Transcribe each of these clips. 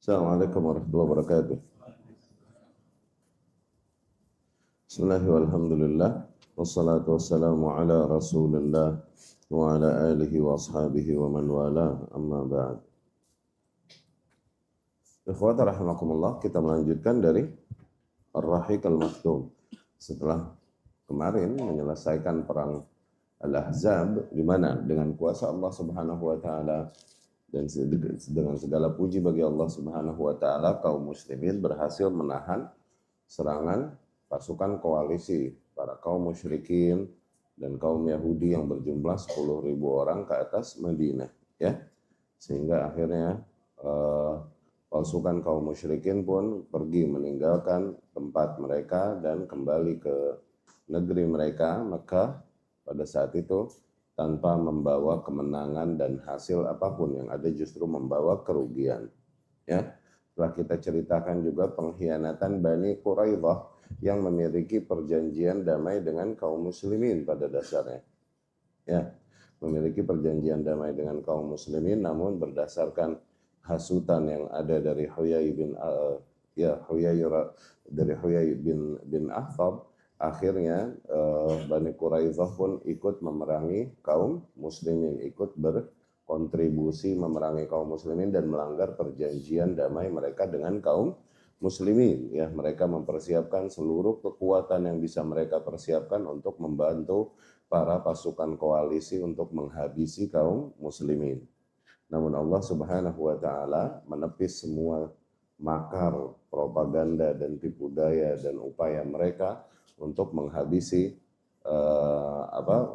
Assalamualaikum warahmatullahi wabarakatuh. Bismillahirrahmanirrahim. Wassalatu wassalamu ala Rasulillah wa ala alihi wa ashabihi wa man wala, amma ba'd. Ikhwata rahimakumullah, kita melanjutkan dari Ar-Rahiq Al-Maktum. Setelah kemarin menyelesaikan perang Al-Ahzab, di mana dengan kuasa Allah Subhanahu wa taala dan dengan segala puji bagi Allah Subhanahu wa taala, kaum muslimin berhasil menahan serangan pasukan koalisi para kaum musyrikin dan kaum Yahudi yang berjumlah 10.000 orang ke atas Madinah, ya. Sehingga akhirnya pasukan kaum musyrikin pun pergi meninggalkan tempat mereka dan kembali ke negeri mereka, Mekah, pada saat itu tanpa membawa kemenangan dan hasil apapun, yang ada justru membawa kerugian, ya. Setelah kita ceritakan juga pengkhianatan Bani Quraidah yang memiliki perjanjian damai dengan kaum muslimin pada dasarnya, ya, memiliki perjanjian damai dengan kaum muslimin, namun berdasarkan hasutan yang ada dari Huyai bin Akhtab, akhirnya Bani Quraidah pun ikut memerangi kaum muslimin, ikut berkontribusi memerangi kaum muslimin dan melanggar perjanjian damai mereka dengan kaum muslimin, ya. Mereka mempersiapkan seluruh kekuatan yang bisa mereka persiapkan untuk membantu para pasukan koalisi untuk menghabisi kaum muslimin. Namun Allah Subhanahu wa taala menepis semua makar, propaganda dan tipu daya dan upaya mereka untuk menghabisi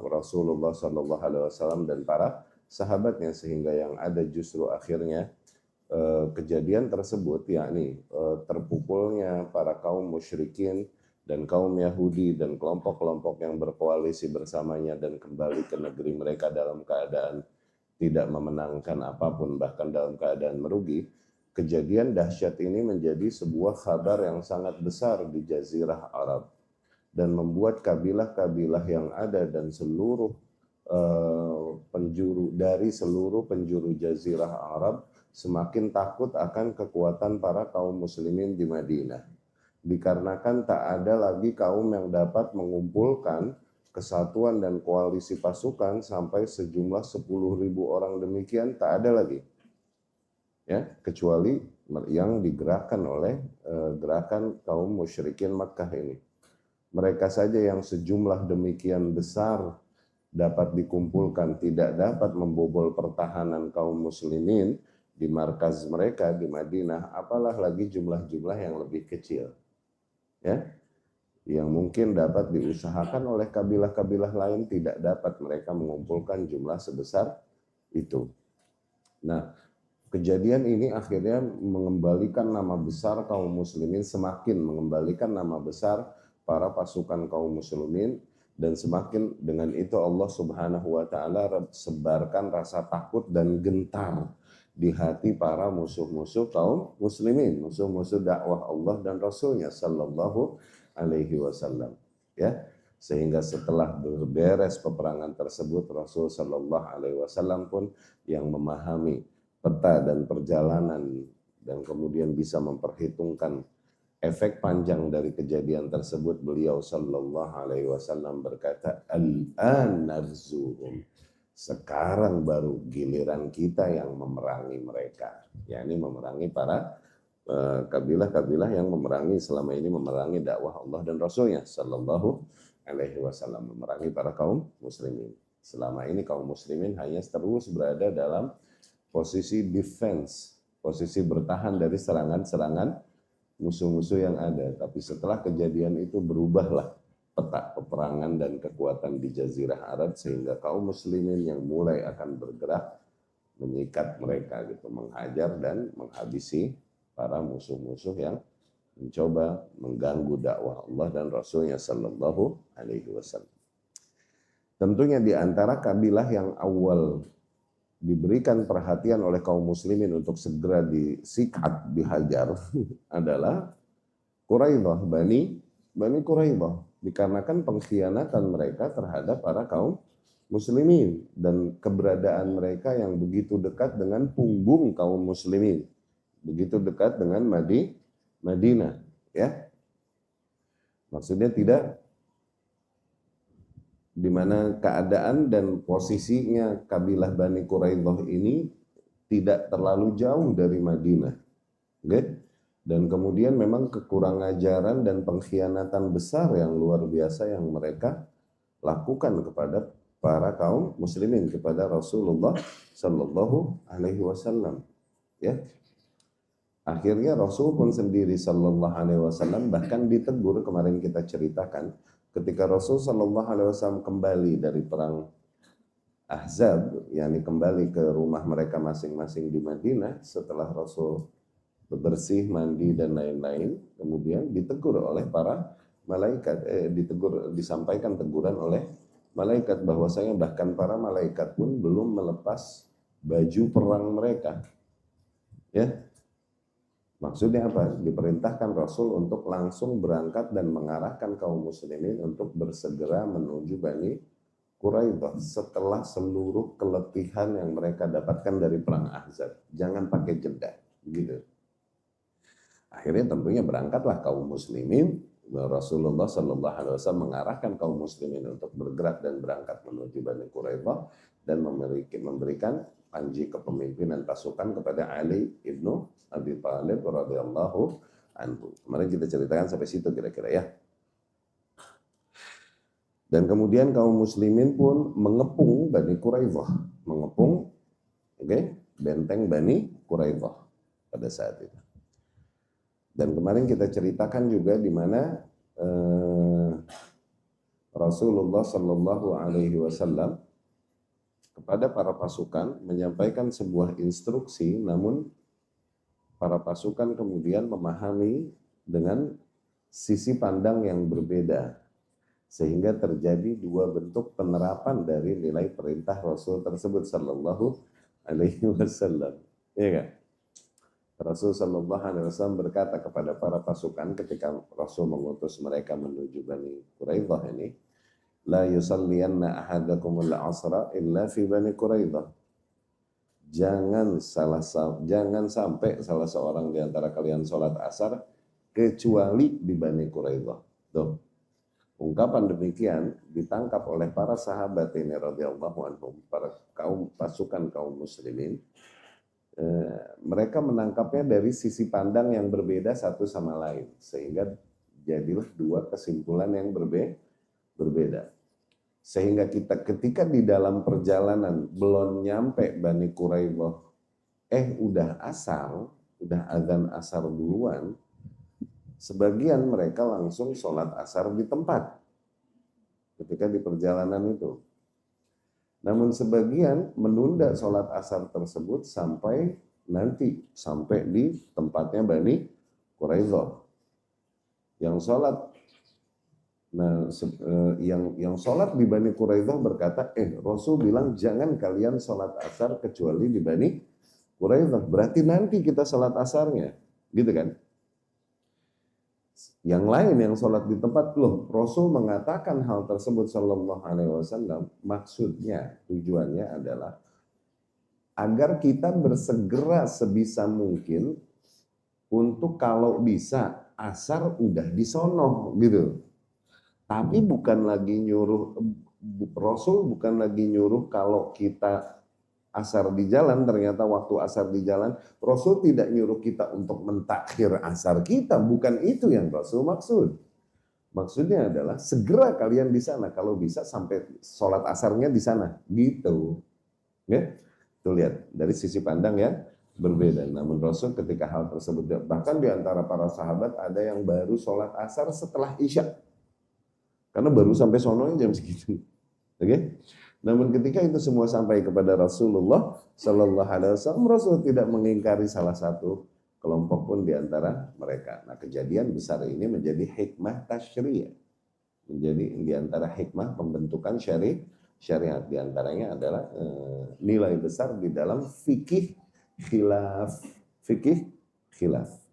Rasulullah Shallallahu Alaihi Wasallam dan para sahabatnya, sehingga yang ada justru akhirnya kejadian tersebut, yakni terpukulnya para kaum musyrikin dan kaum Yahudi dan kelompok-kelompok yang berkoalisi bersamanya dan kembali ke negeri mereka dalam keadaan tidak memenangkan apapun, bahkan dalam keadaan merugi. Kejadian dahsyat ini menjadi sebuah kabar yang sangat besar di Jazirah Arab dan membuat kabilah-kabilah yang ada dan seluruh dari seluruh penjuru Jazirah Arab semakin takut akan kekuatan para kaum muslimin di Madinah. Dikarenakan tak ada lagi kaum yang dapat mengumpulkan kesatuan dan koalisi pasukan sampai sejumlah 10.000 orang demikian, tak ada lagi, ya, kecuali yang digerakkan oleh gerakan kaum musyrikin Makkah ini. Mereka saja yang sejumlah demikian besar dapat dikumpulkan tidak dapat membobol pertahanan kaum muslimin di markas mereka di Madinah, apalah lagi jumlah-jumlah yang lebih kecil, ya, yang mungkin dapat diusahakan oleh kabilah-kabilah lain, tidak dapat mereka mengumpulkan jumlah sebesar itu. Nah, kejadian ini akhirnya mengembalikan nama besar kaum muslimin, semakin mengembalikan nama besar para pasukan kaum muslimin, dan semakin dengan itu Allah Subhanahu wa taala sebarkan rasa takut dan gentar di hati para musuh-musuh kaum muslimin, musuh-musuh dakwah Allah dan Rasulnya Sallallahu Alaihi Wasallam, ya. Sehingga setelah beres peperangan tersebut, Rasul Sallallahu Alaihi Wasallam pun yang memahami peta dan perjalanan dan kemudian bisa memperhitungkan efek panjang dari kejadian tersebut, beliau Sallallahu Alaihi Wasallam berkata, al-an narzuhum, sekarang baru giliran kita yang memerangi mereka, yakni memerangi para kabilah-kabilah yang memerangi selama ini, memerangi dakwah Allah dan Rasulnya Sallallahu Alaihi Wasallam, memerangi para kaum muslimin. Selama ini kaum muslimin hanya terus berada dalam posisi defense, posisi bertahan dari serangan-serangan musuh-musuh yang ada. Tapi setelah kejadian itu berubahlah peta peperangan dan kekuatan di Jazirah Arab, sehingga kaum muslimin yang mulai akan bergerak menyikat mereka, gitu, menghajar dan menghabisi para musuh-musuh yang mencoba mengganggu dakwah Allah dan Rasulnya Sallallahu Alaihi Wasallam. Tentunya di antara kabilah yang awal diberikan perhatian oleh kaum muslimin untuk segera disikat, dihajar adalah Quraidah, Bani Quraidah, dikarenakan pengkhianatan mereka terhadap para kaum muslimin dan keberadaan mereka yang begitu dekat dengan punggung kaum muslimin, begitu dekat dengan Madinah, ya. Maksudnya tidak, di mana keadaan dan posisinya kabilah Bani Quraidah ini tidak terlalu jauh dari Madinah. Okay? Dan kemudian memang kekurangan ajaran dan pengkhianatan besar yang luar biasa yang mereka lakukan kepada para kaum muslimin, kepada Rasulullah Shallallahu Alaihi Wasallam. Ya, akhirnya Rasul pun sendiri Shallallahu Alaihi Wasallam bahkan ditegur, kemarin kita ceritakan ketika Rasul Shallallahu Alaihi Wasallam kembali dari perang Ahzab, yakni kembali ke rumah mereka masing-masing di Madinah setelah Rasul bersih, mandi dan lain-lain, kemudian ditegur oleh para malaikat, disampaikan teguran oleh malaikat bahwasanya bahkan para malaikat pun belum melepas baju perang mereka. Ya. Maksudnya apa? Diperintahkan Rasul untuk langsung berangkat dan mengarahkan kaum muslimin untuk bersegera menuju Bani Quraidah setelah seluruh keletihan yang mereka dapatkan dari perang Ahzab. Jangan pakai jeda, gitu. Akhirnya tentunya berangkatlah kaum muslimin. Rasulullah Shallallahu Alaihi Wasallam mengarahkan kaum muslimin untuk bergerak dan berangkat menuju Bani Quraidah dan memberikan panji kepemimpinan pasukan kepada Ali ibnu Abi Thalib radhiyallahu anhu. Kemarin kita ceritakan sampai situ kira-kira, ya. Dan kemudian kaum muslimin pun mengepung Bani Quraidah, mengepung, benteng Bani Quraidah pada saat itu. Dan kemarin kita ceritakan juga di mana Rasulullah Shallallahu Alaihi Wasallam kepada para pasukan menyampaikan sebuah instruksi, namun para pasukan kemudian memahami dengan sisi pandang yang berbeda. Sehingga terjadi dua bentuk penerapan dari nilai perintah Rasul tersebut Sallallahu Alaihi Wasallam. Iya kan? Rasul Sallallahu Alaihi Wasallam berkata kepada para pasukan ketika Rasul mengutus mereka menuju Bani Quraidah ini, la yusalliyanna ahadakumul asra illa fi Bani Quraidah. Jangan sampai salah seorang di antara kalian sholat asar kecuali di Bani Quraidah. Tuh. Ungkapan demikian ditangkap oleh para sahabat ini radhiyallahu anhum, para pasukan kaum muslimin. Mereka menangkapnya dari sisi pandang yang berbeda satu sama lain, sehingga jadilah dua kesimpulan yang berbeda. Sehingga kita ketika di dalam perjalanan belum nyampe Bani Quraidah, udah azan asar duluan. Sebagian mereka langsung sholat asar di tempat ketika di perjalanan itu. Namun sebagian menunda sholat asar tersebut sampai di tempatnya Bani Quraidah. Yang sholat di Bani Quraidah berkata, Rasul bilang jangan kalian sholat asar kecuali di Bani Quraidah. Berarti nanti kita sholat asarnya, gitu kan? Yang lain yang sholat di tempat, Rasul mengatakan hal tersebut Sallallahu Alaihi Wasallam, maksudnya tujuannya adalah agar kita bersegera sebisa mungkin untuk kalau bisa asar udah di sono gitu. Tapi Rasul bukan lagi nyuruh kalau kita asar di jalan, ternyata waktu asar di jalan, Rasul tidak nyuruh kita untuk mentakhir asar kita, bukan itu yang Rasul maksud. Maksudnya adalah segera kalian di sana, kalau bisa sampai sholat asarnya di sana, gitu. Ya? Tuh lihat, dari sisi pandang ya berbeda. Namun Rasul ketika hal tersebut, bahkan di antara para sahabat ada yang baru sholat asar setelah Isya. Karena baru sampai sono jam segitu. Oke? Namun ketika itu semua sampai kepada Rasulullah Sallallahu Alaihi Wasallam, Rasul tidak mengingkari salah satu kelompok pun di antara mereka. Nah, kejadian besar ini menjadi hikmah tasyri', menjadi di antara hikmah pembentukan syariat. Di antaranya adalah nilai besar di dalam fikih khilaf,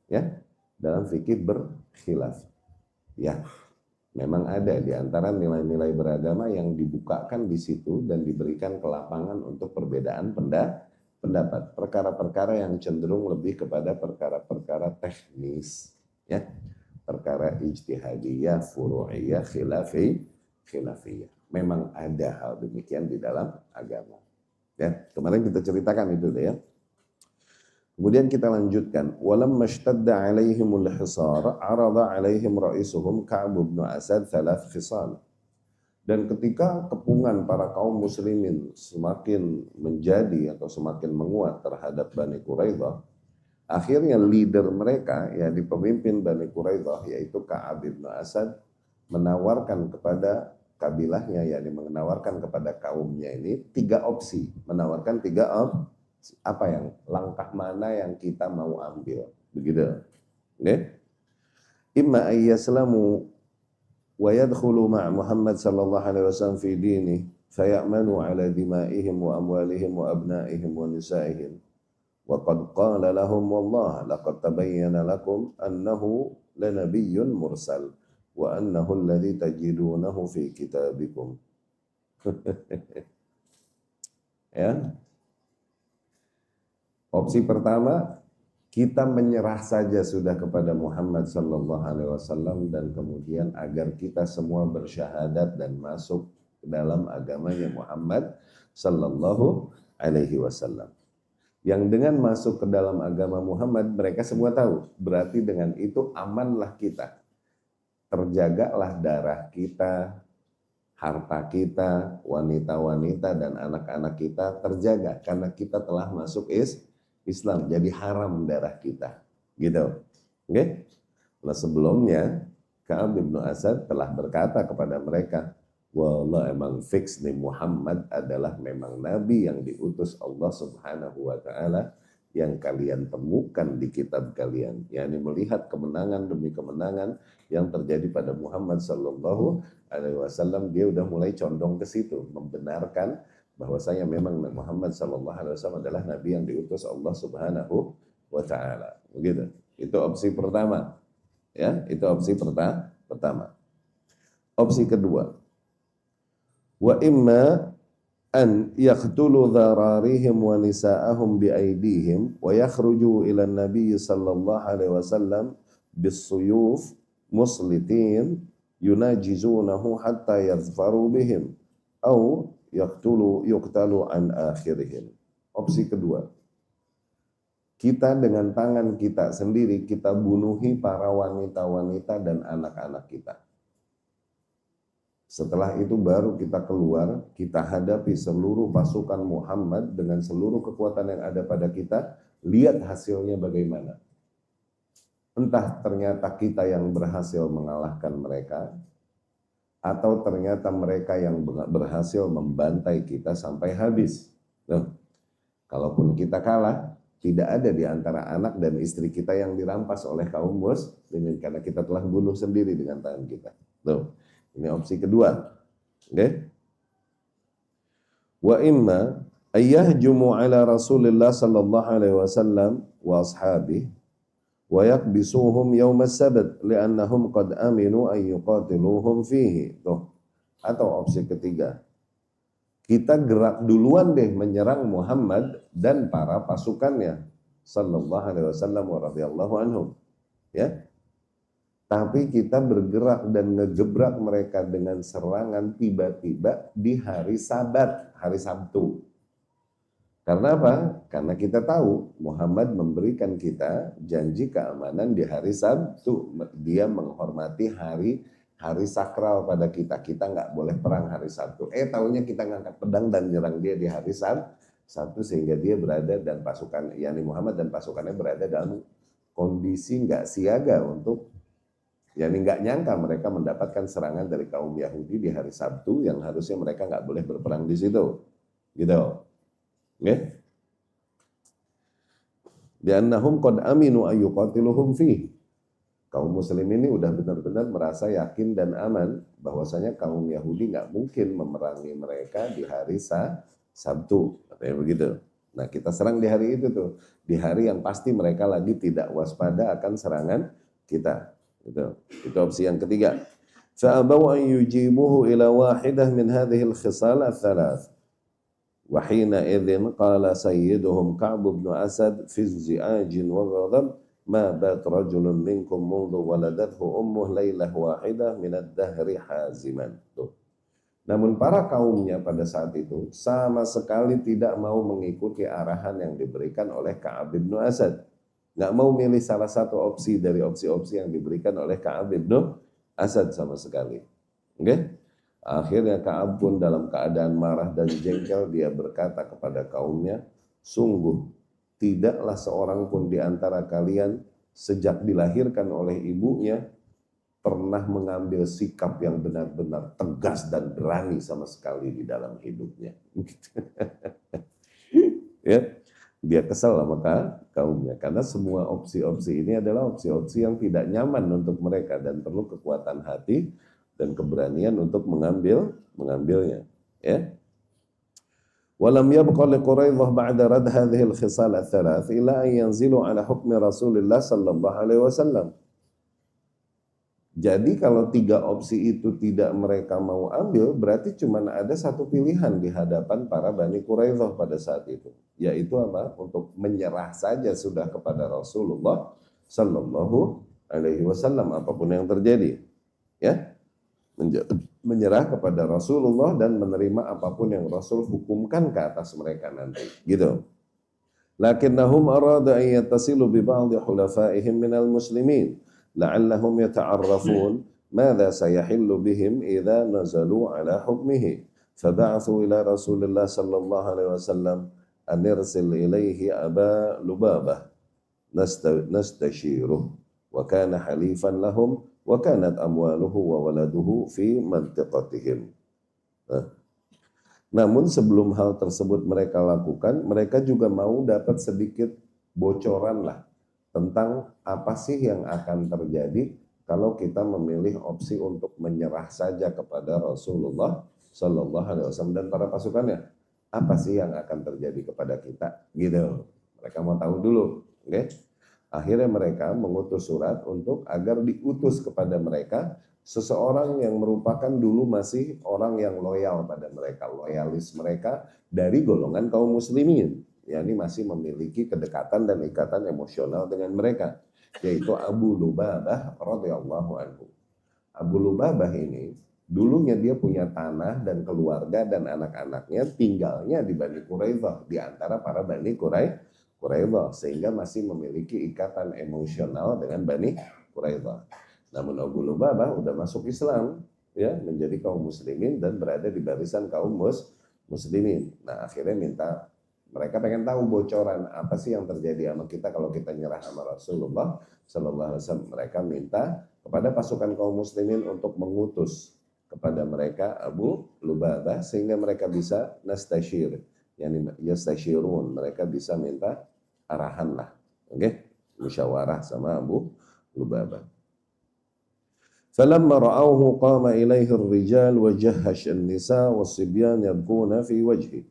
ya, dalam fikih berkhilaf, ya. Memang ada di antara nilai-nilai beragama yang dibukakan di situ dan diberikan kelapangan untuk perbedaan pendapat, perkara-perkara yang cenderung lebih kepada perkara-perkara teknis, ya, perkara ijtihadiyah, furu'iyah, khilafiyah. Memang ada hal demikian di dalam agama. Ya, kemarin kita ceritakan itu ya. Kemudian kita lanjutkan, walam mashtadda alaihimul hisar, arada alaihim ra'isuhum Ka'b bin Asad thalath khisal. Dan ketika kepungan para kaum muslimin semakin menjadi atau semakin menguat terhadap Bani Quraidah, akhirnya leader mereka, ya di pemimpin Bani Quraidah yaitu Ka'ab bin Asad, menawarkan kepada kabilahnya, yakni menawarkan kepada kaumnya ini 3 opsi, menawarkan 3 opsi. Apa yang langkah mana yang kita mau ambil, begitu, okay? Imma ayyaslamu wa yadkhulu ma' Muhammad sallallahu alaihi wasallam fi dinihi fayamanu ala dimaihim wa amwalihim wa abnaihim wa nisaihim wa qad qala lahum wallah laqad tabayyana lakum annahu lanabiyyun mursal wa annahu alladhi tajidunahu fi kitabikum. Ya. Opsi pertama, kita menyerah saja sudah kepada Muhammad sallallahu alaihi wasallam dan kemudian agar kita semua bersyahadat dan masuk ke dalam agamanya Muhammad sallallahu alaihi wasallam. Yang dengan masuk ke dalam agama Muhammad mereka semua tahu, berarti dengan itu amanlah kita. Terjagalah darah kita, harta kita, wanita-wanita dan anak-anak kita terjaga karena kita telah masuk Islam, jadi haram darah kita, gitu. Oke? Nah sebelumnya Ka'ab bin Asad telah berkata kepada mereka, wallah emang fix nih Muhammad adalah memang nabi yang diutus Allah Subhanahu wa taala yang kalian temukan di kitab kalian, yakni melihat kemenangan demi kemenangan yang terjadi pada Muhammad sallallahu alaihi wasallam, dia udah mulai condong ke situ, membenarkan bahwasanya memang Muhammad sallallahu alaihi wasallam adalah nabi yang diutus Allah Subhanahu wa taala. Begitu. Itu opsi pertama. Ya, itu opsi pertama. Opsi kedua. Wa imma an yaqtulu dhararihim wa nisa'ahum bi aydihim wa yakhruju ila an-nabiy sallallahu alaihi wasallam bis-suyuf muslitin yunajizunahu hatta yazfaru bihim au yuqtalu an akhirihim. Opsi kedua, kita dengan tangan kita sendiri kita bunuhi para wanita-wanita dan anak-anak kita. Setelah itu baru kita keluar, kita hadapi seluruh pasukan Muhammad dengan seluruh kekuatan yang ada pada kita, lihat hasilnya bagaimana. Entah ternyata kita yang berhasil mengalahkan mereka, atau ternyata mereka yang berhasil membantai kita sampai habis. Loh, kalaupun kita kalah, tidak ada di antara anak dan istri kita yang dirampas oleh kaum muslimin karena kita telah bunuh sendiri dengan tangan kita. Loh, ini opsi kedua. Okay? Wa imma ayyahjumu ala Rasulillah sallallahu alaihi wasallam wa ashabihi wa yakbisuhum yawm as-sabt li'annahum qad aminu an yuqatiluhum fihi. Tuh. Atau opsi ketiga, kita gerak duluan deh menyerang Muhammad dan para pasukannya sallallahu alaihi wasallam wa radhiyallahu anhum. Ya. Tapi kita bergerak dan ngegebrak mereka dengan serangan tiba-tiba di hari Sabat, hari Sabtu. Karena apa? Karena kita tahu Muhammad memberikan kita janji keamanan di hari Sabtu. Dia menghormati hari sakral pada kita. Kita nggak boleh perang hari Sabtu. Tahunya kita ngangkat pedang dan nyerang dia di hari Sabtu sehingga dia berada dan pasukan, yakni Muhammad dan pasukannya berada dalam kondisi nggak siaga untuk, yakni nggak nyangka mereka mendapatkan serangan dari kaum Yahudi di hari Sabtu yang harusnya mereka nggak boleh berperang di situ. Gitu. Okay. Bi'annahum qad aminu ayyuqatiluhum fi. Kaum muslim ini udah benar-benar merasa yakin dan aman bahwasanya kaum Yahudi nggak mungkin memerangi mereka di hari Sabtu, katanya begitu. Nah, kita serang di hari itu tuh, di hari yang pasti mereka lagi tidak waspada akan serangan kita. Gitu. Itu opsi yang ketiga. Fa'abaw an yujibuhu ila wahidah min hadhihi al-khisal ats-tsalath. Wa hina idzin qala sayyiduhum Ka'b bin Asad fi zi'ajin wa ghadab ma bat rajulun minkum mundu waladathu ummuh lailah wahidah min ad-dahri haziman. Tuh. Namun para kaumnya pada saat itu sama sekali tidak mau mengikuti arahan yang diberikan oleh Ka'ab bin Asad. Nggak mau milih salah satu opsi dari opsi-opsi yang diberikan oleh Ka'ab bin Asad sama sekali. Oke? Akhirnya Ka'ab pun dalam keadaan marah dan jengkel, dia berkata kepada kaumnya, sungguh tidaklah seorang pun di antara kalian sejak dilahirkan oleh ibunya pernah mengambil sikap yang benar-benar tegas dan berani sama sekali di dalam hidupnya. Ya, dia kesal sama kaumnya karena semua opsi-opsi ini adalah opsi-opsi yang tidak nyaman untuk mereka dan perlu kekuatan hati dan keberanian untuk mengambilnya. Ya. Walam yabqa liquraidah ba'da rad hadhihi al-khisal ats-tsalath ila an yanzilu ala hukmi Rasulillah sallallahu alaihi wasallam. Jadi kalau tiga opsi itu tidak mereka mau ambil, berarti cuma ada satu pilihan di hadapan para Bani Quraidah pada saat itu, yaitu apa? Untuk menyerah saja sudah kepada Rasulullah Sallallahu Alaihi Wasallam apapun yang terjadi, ya, menyerah kepada Rasulullah dan menerima apapun yang Rasul hukumkan ke atas mereka nanti, gitu. Lakinnahum arada an yattasilu bi ba'd hulafaihim minal muslimin la'allahum yata'arrafun madza sayahillu bihim idza nazalu ala hukmihi fab'athu ila Rasulillah sallallahu alaihi wasallam an irsil ilaihi Aba Lubabah nastashiruh wa kana halifan lahum wa kanat amwaluhu wa waladuhu fi mantiqatihim. Namun sebelum hal tersebut mereka lakukan, mereka juga mau dapat sedikit bocoran lah tentang apa sih yang akan terjadi kalau kita memilih opsi untuk menyerah saja kepada Rasulullah Sallallahu Alaihi Wasallam dan para pasukannya. Apa sih yang akan terjadi kepada kita? Gitu. Mereka mau tahu dulu. Okay? Akhirnya mereka mengutus surat untuk agar diutus kepada mereka seseorang yang merupakan dulu masih orang yang loyal pada mereka, loyalis mereka dari golongan kaum muslimin. Yakni masih memiliki kedekatan dan ikatan emosional dengan mereka, yaitu Abu Lubabah radhiyallahu anhu. Abu Lubabah ini dulunya dia punya tanah dan keluarga dan anak-anaknya tinggalnya di Bani Quraidah, di antara para Bani Quraidah, sehingga masih memiliki ikatan emosional dengan Bani Quraidah. Namun Abu Lubabah udah masuk Islam, ya, menjadi kaum muslimin dan berada di barisan kaum muslimin. Nah, akhirnya mereka pengen tahu bocoran apa sih yang terjadi sama kita kalau kita nyerah sama Rasulullah Sallallahu Alaihi Wasallam. Mereka minta kepada pasukan kaum muslimin untuk mengutus kepada mereka Abu Lubabah sehingga mereka bisa nastashir, yani yastashirun, mereka bisa minta arahan lah, oke, musyawarah sama Abu Lubabah. Falamma ra'awhu qama ilaihi ar-rijal wa jahhash an-nisa was-sibyan yabquna fi wajhi.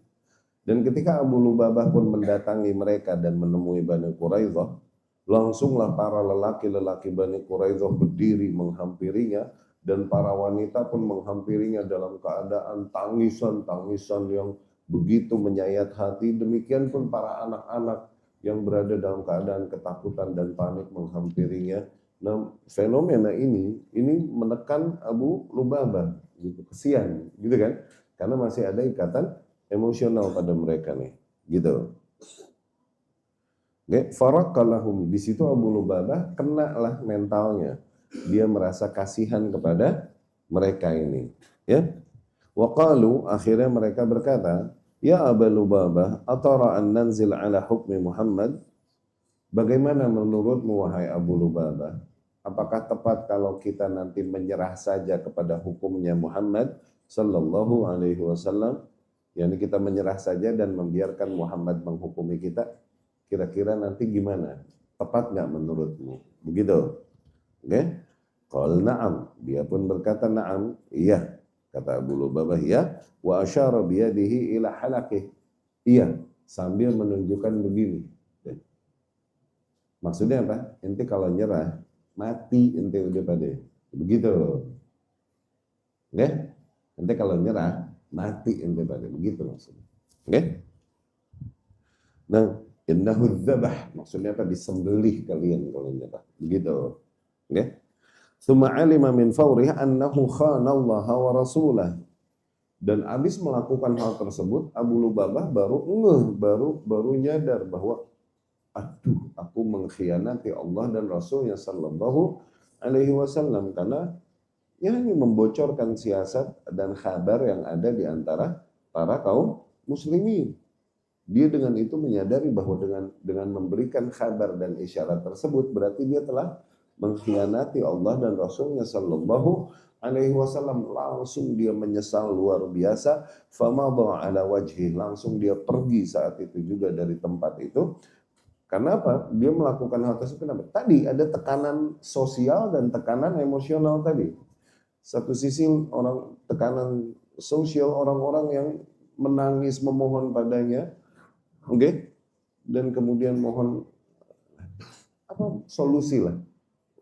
Dan ketika Abu Lubabah pun mendatangi mereka dan menemui Bani Quraidah, langsunglah para lelaki-lelaki Bani Quraidah berdiri menghampirinya dan para wanita pun menghampirinya dalam keadaan tangisan-tangisan yang begitu menyayat hati. Demikian pun para anak-anak yang berada dalam keadaan ketakutan dan panik menghampirinya. Nah, fenomena ini menekan Abu Lubabah, gitu, kesian, gitu kan? Karena masih ada ikatan emosional pada mereka nih, gitu. Farakalahum, di situ Abu Lubabah kena lah mentalnya. Dia merasa kasihan kepada mereka ini, ya. Waqalu, akhirnya mereka berkata, ya Abu Lubabah, atara an nanzil ala hukmi Muhammad? Bagaimana menurutmu wahai Abu Lubabah? Apakah tepat kalau kita nanti menyerah saja kepada hukumnya Muhammad Sallallahu Alaihi Wasallam? Yani kita menyerah saja dan membiarkan Muhammad menghukumi kita, kira-kira nanti gimana? Tepat nggak menurutmu? Begitu. Oke? Qal na'am. Dia pun berkata na'am. Iya. Kata Abu Lubabah, iya. Wa asyara biyadihi ila halaqih. Iya. Sambil menunjukkan begini. Maksudnya apa? Ente kalau nyerah, mati ente udah pada. Begitu. Oke? Ente kalau nyerah, mati ente pada, begitu maksudnya. Okay? Nah, innahu dzabah, maksudnya apa? Disembelih kalian kalau nyata. Begitu. Okay? Tsumma alima min fawrih annahu khana Allah wa rasulah. Dan abis melakukan hal tersebut, Abu Lubabah baru nyadar bahwa aduh, aku mengkhianati Allah dan Rasulnya Sallallahu Alaihi Wasallam karena ya ini membocorkan siasat dan kabar yang ada di antara para kaum muslimin. Dia dengan itu menyadari bahwa dengan memberikan kabar dan isyarat tersebut berarti dia telah mengkhianati Allah dan Rasulnya Sallallahu Alaihi Wasallam. Langsung dia menyesal luar biasa. Famadha ala wajhi, langsung dia pergi saat itu juga dari tempat itu. Karena apa? Dia melakukan hal tersebut kenapa? Tadi ada tekanan sosial dan tekanan emosional tadi. Satu sisi orang tekanan sosial, orang-orang yang menangis memohon padanya, oke? Dan kemudian mohon apa solusi lah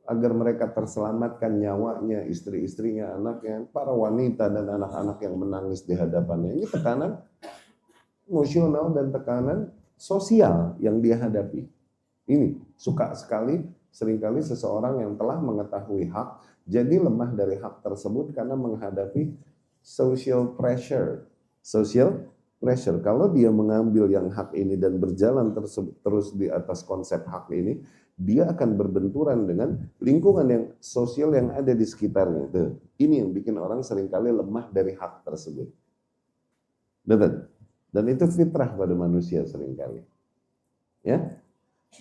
agar mereka terselamatkan nyawanya, istri-istrinya, anaknya, para wanita dan anak-anak yang menangis di hadapannya. Ini tekanan emosional dan tekanan sosial yang dia hadapi. Ini suka sekali seringkali seseorang yang telah mengetahui hak jadi lemah dari hak tersebut karena menghadapi social pressure. Social pressure. Kalau dia mengambil yang hak ini dan berjalan terus di atas konsep hak ini, dia akan berbenturan dengan lingkungan yang sosial yang ada di sekitarnya. Ini yang bikin orang seringkali lemah dari hak tersebut. Betul. Dan itu fitrah pada manusia seringkali. Ya.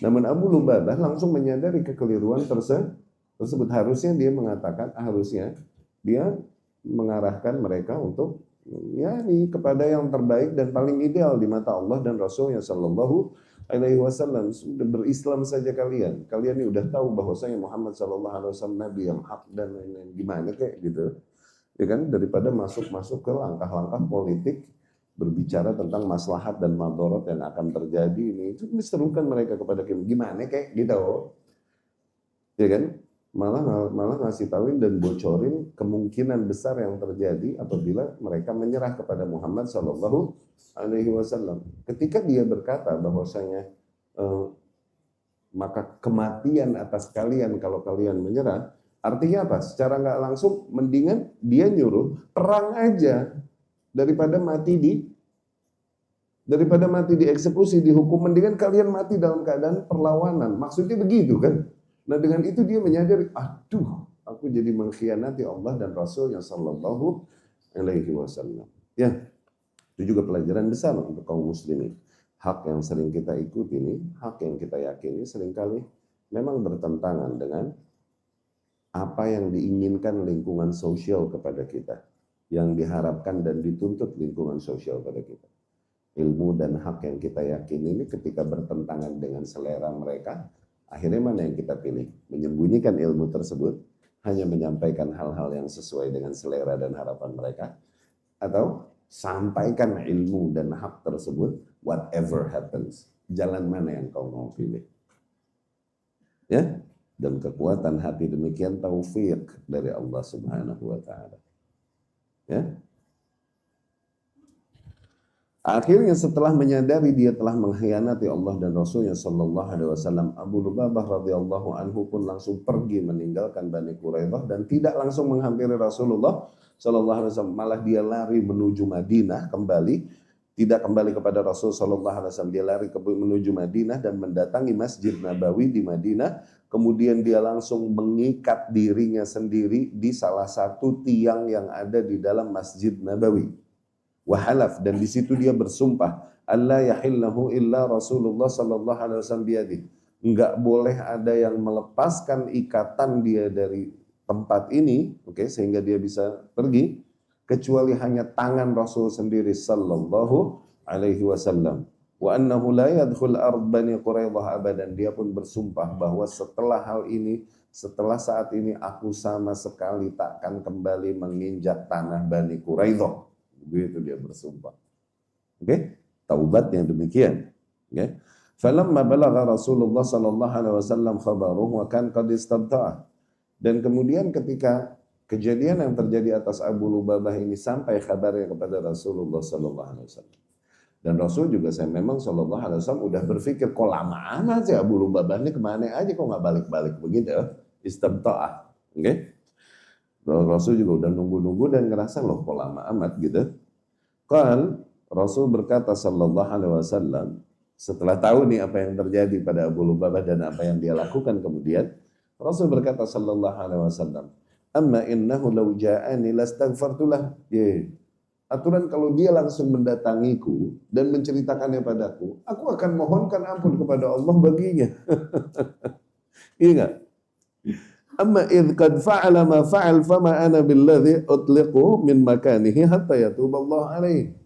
Namun Abu Lubabah langsung menyadari kekeliruan tersebut. Harusnya dia mengatakan, harusnya dia mengarahkan mereka untuk ya kepada yang terbaik dan paling ideal di mata Allah dan Rasulnya Sallallahu Alaihi Wasallam. Sudah berislam saja kalian. Kalian ini udah tahu bahwasanya Muhammad Sallallahu Alaihi Wasallam Nabi yang hak dan lain-lain. Gimana kayak gitu? Ya kan, daripada masuk ke langkah-langkah politik berbicara tentang maslahat dan madharat yang akan terjadi ini, itu diserukan mereka kepada gimana kayak gitu, ya kan, malah ngasih tahuin dan bocorin kemungkinan besar yang terjadi apabila mereka menyerah kepada Muhammad Shallallahu Alaihi Wasallam. Ketika dia berkata bahwasanya maka kematian atas kalian kalau kalian menyerah, artinya apa? Secara nggak langsung mendingan dia nyuruh perang aja daripada mati dieksekusi, dihukum, mendingan kalian mati dalam keadaan perlawanan. Maksudnya begitu kan? Nah dengan itu dia menyadari, aduh, aku jadi mengkhianati Allah dan Rasulnya Sallallahu Alaihi Wasallam. Ya, itu juga pelajaran besar untuk kaum muslimin. Hak yang sering kita ikuti ini, hak yang kita yakini seringkali memang bertentangan dengan apa yang diinginkan lingkungan sosial kepada kita, yang diharapkan dan dituntut lingkungan sosial pada kita. Ilmu dan hak yang kita yakini ini ketika bertentangan dengan selera mereka, akhirnya mana yang kita pilih? Menyembunyikan ilmu tersebut, hanya menyampaikan hal-hal yang sesuai dengan selera dan harapan mereka, atau sampaikan ilmu dan hak tersebut, whatever happens. Jalan mana yang kau mau pilih? Ya, dan kekuatan hati demikian taufik dari Allah Subhanahu wa taala. Ya. Akhirnya setelah menyadari dia telah mengkhianati Allah dan Rasulnya Sallallahu Alaihi Wasallam, Abu Lubabah radhiyallahu anhu pun langsung pergi meninggalkan Bani Quraidah dan tidak langsung menghampiri Rasulullah Sallallahu Alaihi Wasallam. Malah dia lari menuju Madinah kembali, tidak kembali kepada Rasul Sallallahu Alaihi Wasallam. Dia lari menuju Madinah dan mendatangi Masjid Nabawi di Madinah. Kemudian dia langsung mengikat dirinya sendiri di salah satu tiang yang ada di dalam Masjid Nabawi. Wahalaf, dan di situ dia bersumpah, alla yahillahu illa Rasulullah sallallahu alaihi wasallam biyadi. Enggak boleh ada yang melepaskan ikatan dia dari tempat ini, oke, sehingga dia bisa pergi kecuali hanya tangan Rasul sendiri sallallahu alaihi wasallam. Wa annahu la yadkhul ard Bani Quraidah abadan. Dia pun bersumpah bahwa setelah hal ini, setelah saat ini aku sama sekali takkan kembali menginjak tanah Bani Quraidah. Begitu dia bersumpah. Oke, taubatnya demikian. Oke. Falamma balagha Rasulullah sallallahu alaihi wasallam khabaruhu wa kan qad istabta'a. Dan kemudian ketika kejadian yang terjadi atas Abu Lubabah ini sampai kabarnya kepada Rasulullah sallallahu alaihi wasallam, Dan Rasul juga saya memang sallallahu alaihi wasallam udah berpikir kok lama amat sih Abu Lubabah ini kemana aja kok nggak balik-balik begitu. Istimta'ah. Oke. Okay? Rasul juga udah nunggu-nunggu dan ngerasa loh kok lama amat gitu. Kan Rasul berkata sallallahu alaihi wasallam setelah tahu nih apa yang terjadi pada Abu Lubabah dan apa yang dia lakukan kemudian, Rasul berkata sallallahu alaihi wasallam, "Amma innahu law ja'ani lastaghfartu lah." Aturan kalau dia langsung mendatangiku dan menceritakannya padaku, aku akan mohonkan ampun kepada Allah baginya. Iya enggak? Amma idh qad fa'ala ma fa'al fama ana billadhi utliqu min makanihi hatta yatuba Allah alaihi.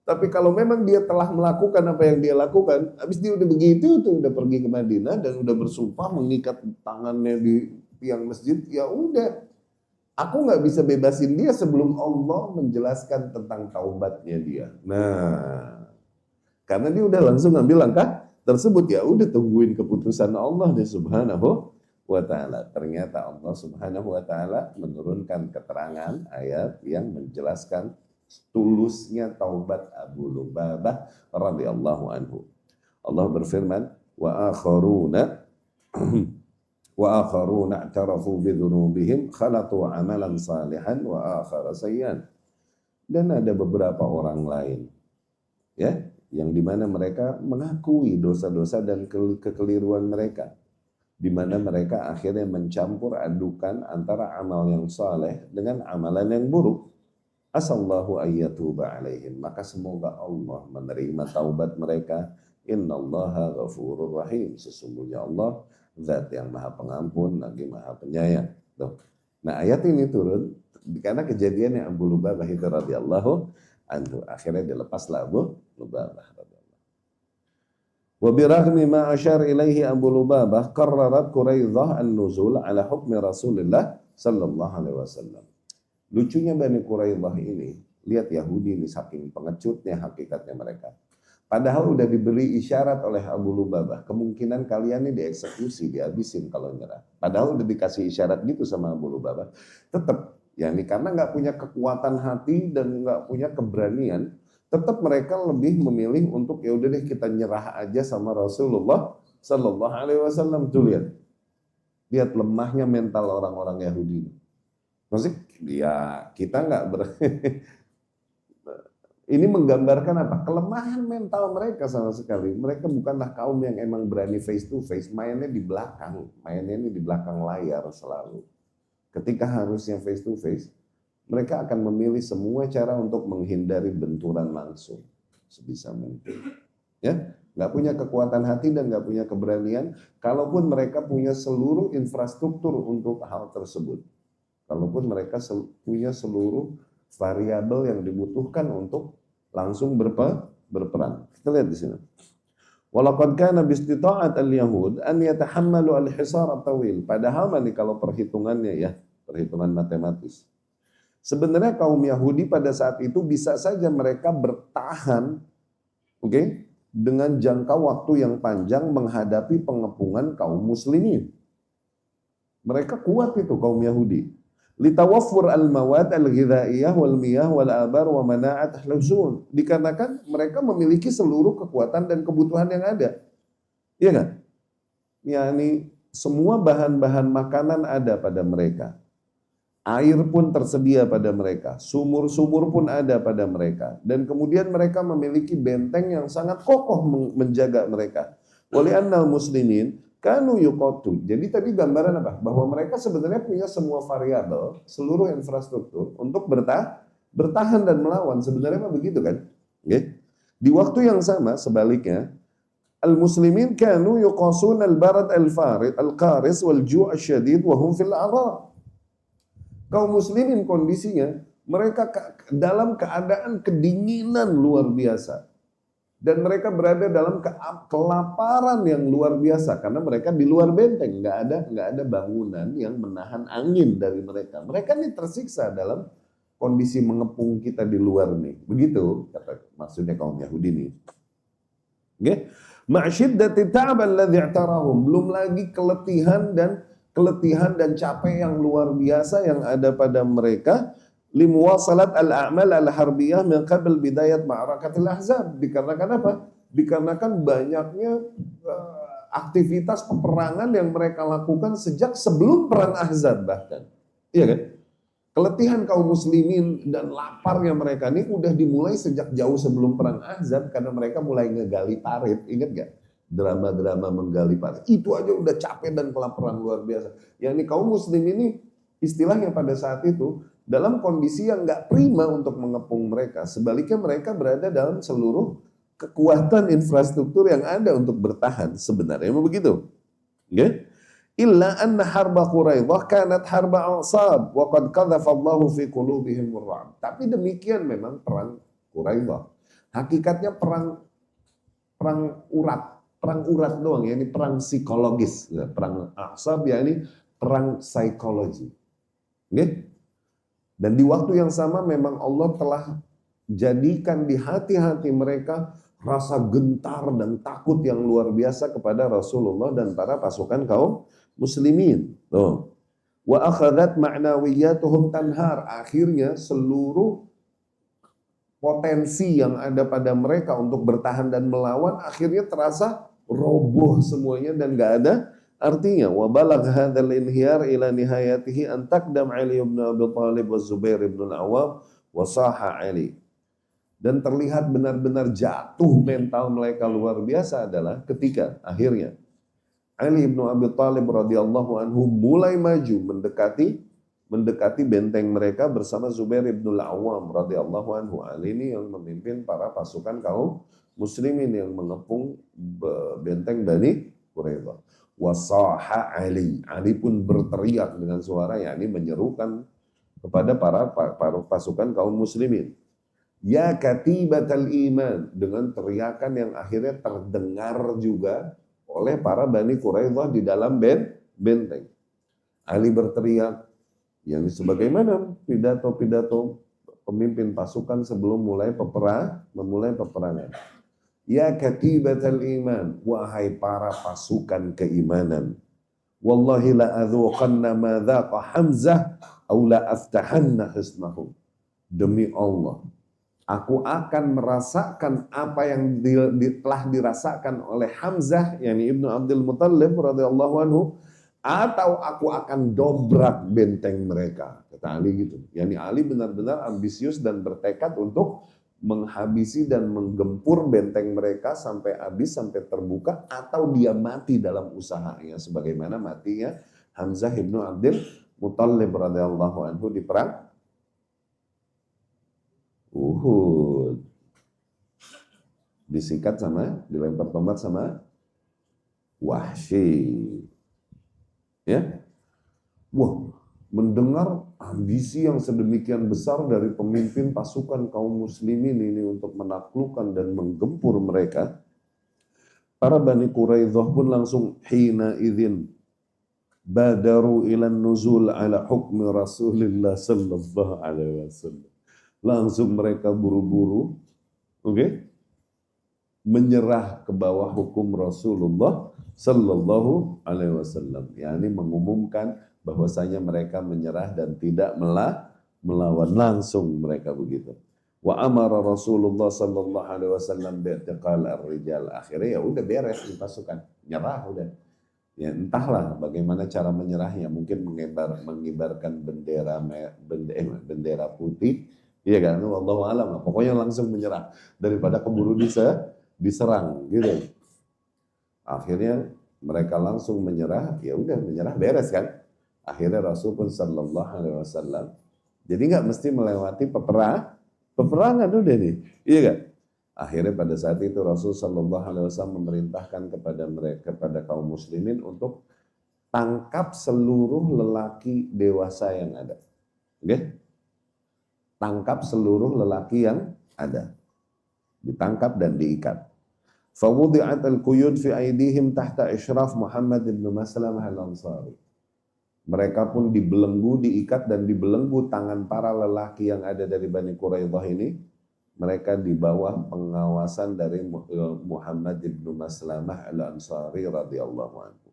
Tapi kalau memang dia telah melakukan apa yang dia lakukan, habis dia udah begitu tuh udah pergi ke Madinah dan udah bersumpah mengikat tangannya di tiang masjid, ya udah. Aku nggak bisa bebasin dia sebelum Allah menjelaskan tentang taubatnya dia. Nah, karena dia udah langsung ngambil langkah tersebut, ya udah tungguin keputusan Allah deh subhanahu wa ta'ala. Ternyata Allah subhanahu wa ta'ala menurunkan keterangan ayat yang menjelaskan tulusnya taubat Abu Lubabah radhiyallahu anhu. Allah berfirman, wa akharuna i'tarafu bidzunubihim khalatu amalan salihan wa akhara sayyan. Dan ada beberapa orang lain ya yang dimana mereka mengakui dosa-dosa dan kekeliruan mereka, di mana mereka akhirnya mencampur adukan antara amal yang saleh dengan amalan yang buruk. Asallahu ayyatuba alaihim, maka semoga Allah menerima taubat mereka. Innallaha ghafurur rahim, sesungguhnya Allah Zat yang maha pengampun lagi maha penyayang. Tuh. Nah ayat ini turun karena kejadian yang Abu Lubabah itu radhiyallahu anhu. Akhirnya dilepaslah Abu Lubabah radhiyallahu. Wa biraghmi ma asyar ilaihi Abu Lubabah qarrarat Quraidah an-nuzul ala hukmi Rasulullah sallallahu alaihi wasallam. Lucunya Bani Quraidah ini, lihat Yahudi ini saking pengecutnya hakikatnya mereka. Padahal udah diberi isyarat oleh Abu Lubabah, kemungkinan kalian ini dieksekusi, dihabisin kalau nyerah. Padahal udah dikasih isyarat gitu sama Abu Lubabah. Tetap, ya ini karena nggak punya kekuatan hati dan nggak punya keberanian, tetap mereka lebih memilih untuk ya udah deh kita nyerah aja sama Rasulullah Sallallahu Alaihi Wasallam. Tuh lihat lemahnya mental orang-orang Yahudi. Maksudnya, ya kita nggak Ini menggambarkan apa? Kelemahan mental mereka sama sekali. Mereka bukanlah kaum yang emang berani face to face, mainnya di belakang. Mainnya ini di belakang layar selalu. Ketika harusnya face to face, mereka akan memilih semua cara untuk menghindari benturan langsung sebisa mungkin. Ya, nggak punya kekuatan hati dan nggak punya keberanian. Kalaupun mereka punya seluruh infrastruktur untuk hal tersebut, kalaupun mereka punya seluruh variabel yang dibutuhkan untuk langsung berperan. Kita lihat di sini. Walaqad kana bistita'at al-yahud an yatahammalu al-hisar at-tawil. Padahal kalau perhitungannya ya, perhitungan matematis. Sebenarnya kaum Yahudi pada saat itu bisa saja mereka bertahan, oke, dengan jangka waktu yang panjang menghadapi pengepungan kaum muslimin. Mereka kuat itu kaum Yahudi. Litawaffur al-mawad al-ghidhaiyah wal miyah wal abar wa mana'at hluzun. Dikarenakan mereka memiliki seluruh kekuatan dan kebutuhan yang ada. Iya kan? Yani semua bahan-bahan makanan ada pada mereka. Air pun tersedia pada mereka. Sumur-sumur pun ada pada mereka. Dan kemudian mereka memiliki benteng yang sangat kokoh menjaga mereka. Wali'annal muslimin kanu yuqatu. Jadi tadi gambaran apa? Bahwa mereka sebenarnya punya semua variabel, seluruh infrastruktur untuk bertahan dan melawan. Sebenarnya begitu kan? Okay. Di waktu yang sama sebaliknya, al-muslimin kanu yuqasun al-barad al-farid al-qaris wal ju' asyadid wa hum fil agha. Kaum muslimin kondisinya mereka dalam keadaan kedinginan luar biasa. Dan mereka berada dalam kelaparan yang luar biasa karena mereka di luar benteng, nggak ada bangunan yang menahan angin dari mereka. Mereka ini tersiksa dalam kondisi mengepung kita di luar nih. Begitu kata maksudnya kaum Yahudi nih. Oke? Ma'syiddati ta'ab alladhi i'tarahum, belum lagi keletihan dan capek yang luar biasa yang ada pada mereka. limuwasalat al-a'mal al-harbiyah min qabl bidayat ma'rakatil ahzab. Dikarenakan apa? Dikarenakan banyaknya aktivitas peperangan yang mereka lakukan sejak sebelum perang Ahzab bahkan. Iya kan? Keletihan kaum muslimin dan laparnya mereka ini udah dimulai sejak jauh sebelum perang Ahzab karena mereka mulai ngegali parit. Ingat gak? Drama-drama menggali parit. Itu aja udah capek dan kelaparan luar biasa. Yang ini kaum muslim ini istilahnya pada saat itu dalam kondisi yang gak prima untuk mengepung mereka. Sebaliknya mereka berada dalam seluruh kekuatan infrastruktur yang ada untuk bertahan. Sebenarnya begitu. Ya? Illa anna harba Quraidah kanat harba a'sab wa qad qadhafa Allahu fi qulubihim ar-ra'b. Tapi demikian memang perang Quraidah. Hakikatnya perang urat doang ya, ini perang psikologis. Ya, perang a'sab ya ini perang psikologi. Ya? Dan di waktu yang sama memang Allah telah jadikan di hati-hati mereka rasa gentar dan takut yang luar biasa kepada Rasulullah dan para pasukan kaum muslimin. Tuh. Wa akhadat ma'nawiyatuhum tanhar. Akhirnya seluruh potensi yang ada pada mereka untuk bertahan dan melawan akhirnya terasa roboh semuanya dan gak ada artinya. Wa balagh hadzal inhiyar ila nihayatihi an taqdam Ali ibn Abi Thalib wa Zubair ibn al-Awwam wa saha Ali. Dan terlihat benar-benar jatuh mental mereka luar biasa adalah ketika akhirnya Ali bin Abi Thalib radhiyallahu anhu mulai maju mendekati benteng mereka bersama Zubair bin Al-Awwam radhiyallahu anhu. Ali ini yang memimpin para pasukan kaum muslimin yang mengepung benteng Bani Quraidah. Wasaha Ali. Ali pun berteriak dengan suara yakni menyerukan kepada para pasukan kaum muslimin. Ya katibatal iman, dengan teriakan yang akhirnya terdengar juga oleh para Bani Quraidah di dalam benteng. Ali berteriak yang sebagaimana pidato-pidato pemimpin pasukan sebelum memulai peperangan. Ya katibatal iman, wahai para pasukan keimanan. Wallahi la adzuqanna ma dzaqa Hamzah aw la aftahanna hisnahu. Demi Allah, aku akan merasakan apa yang telah dirasakan oleh Hamzah, yakni Ibnu Abdul Muttalib radhiyallahu anhu, atau aku akan dobrak benteng mereka. Kata Ali gitu. Yani Ali benar-benar ambisius dan bertekad untuk menghabisi dan menggempur benteng mereka sampai habis, sampai terbuka, atau dia mati dalam usahanya sebagaimana matinya Hamzah Ibnu Abdul Muttalib radhiyallahu anhu di perang Uhud. Disikat dilempar tomat sama Wahsy. Ya. Wah, mendengar ambisi yang sedemikian besar dari pemimpin pasukan kaum muslimin ini untuk menaklukkan dan menggempur mereka, para Bani Quraidah pun langsung hina idzin badaru ilan nuzul ala hukmi Rasulillah sallallahu alaihi wasallam. Langsung mereka buru-buru, menyerah ke bawah hukum Rasulullah sallallahu alaihi wasallam. yakni mengumumkan bahwasanya mereka menyerah dan tidak melawan, langsung mereka begitu. Wa amara Rasulullah sallallahu alaihi wasallam bi'tiqal ar-rijal. Akhirnya ya udah beres di pasukan, nyerah udah. Ya entahlah bagaimana cara menyerahnya, mungkin mengibarkan bendera putih. Iya kan, wallahu alam. Pokoknya langsung menyerah daripada keburu diserang gitu. Akhirnya mereka langsung menyerah, ya udah menyerah beres kan. Akhirnya Rasul pun sallallahu alaihi wasallam jadi nggak mesti melewati peperangan udah nih. Iya kan? Akhirnya pada saat itu Rasul sallallahu alaihi wasallam memerintahkan kepada kaum muslimin untuk tangkap seluruh lelaki dewasa yang ada. Oke? Tangkap seluruh lelaki yang ada. Ditangkap dan diikat. Fawudi'at al-quyud fi aidihim tahta isyraf Muhammad ibn Maslamah al-Ansari. Mereka pun diikat dan dibelenggu tangan para lelaki yang ada dari Bani Quraidah ini. Mereka di bawah pengawasan dari Muhammad ibn Maslamah al-Ansari radhiyallahu anhu.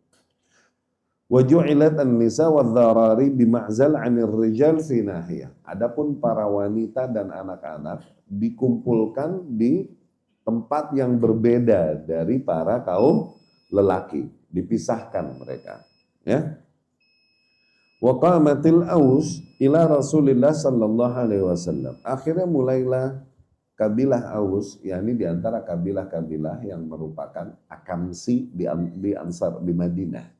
Wa ju'ilat an-nisa wadh-dharari bima'zal 'anil rijal fi nahiyah. Adapun para wanita dan anak-anak dikumpulkan di tempat yang berbeda dari para kaum lelaki, dipisahkan mereka, ya. Wa qamatil Aus ila Rasulillah sallallahu alaihi wasallam. Akhirnya mulailah kabilah Aus, yakni di antara kabilah-kabilah yang merupakan akamsi di Ansar di Madinah.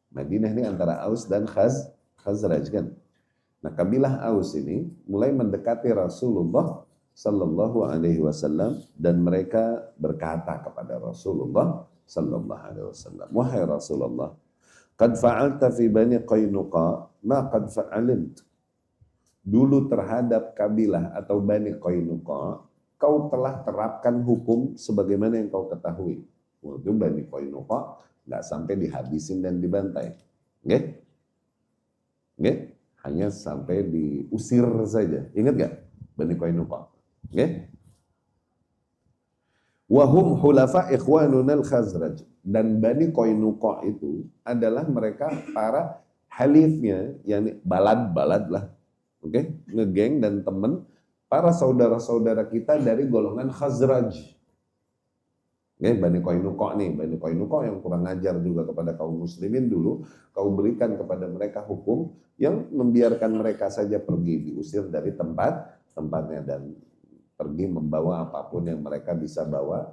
Madinah ini antara Aus dan Khazraj kan. Nah, kabilah Aus ini mulai mendekati Rasulullah sallallahu alaihi wasallam dan mereka berkata kepada Rasulullah sallallahu alaihi wasallam, "Wahai Rasulullah, qad fa'alta fi Bani Qainuqa ma qad fa'alimt." Dulu terhadap kabilah atau Bani Qainuqa, kau telah terapkan hukum sebagaimana yang kau ketahui. Waktu Bani Qainuqa nggak sampai dihabisin dan dibantai. Oke? Oke? Hanya sampai diusir saja. Ingat gak? Bani Qainuqa. Oke? Wahum hulafa ikhwanunal Khazraj. Dan Bani Qainuqa itu adalah mereka para halifnya, yakni balad-balad lah. Oke? Ngegeng dan teman para saudara-saudara kita dari golongan Khazraj. Oke, Bani Qainuqa nih, Bani Qainuqa yang kurang ajar juga kepada kaum muslimin dulu, kau berikan kepada mereka hukum yang membiarkan mereka saja pergi, diusir dari tempatnya dan pergi membawa apapun yang mereka bisa bawa,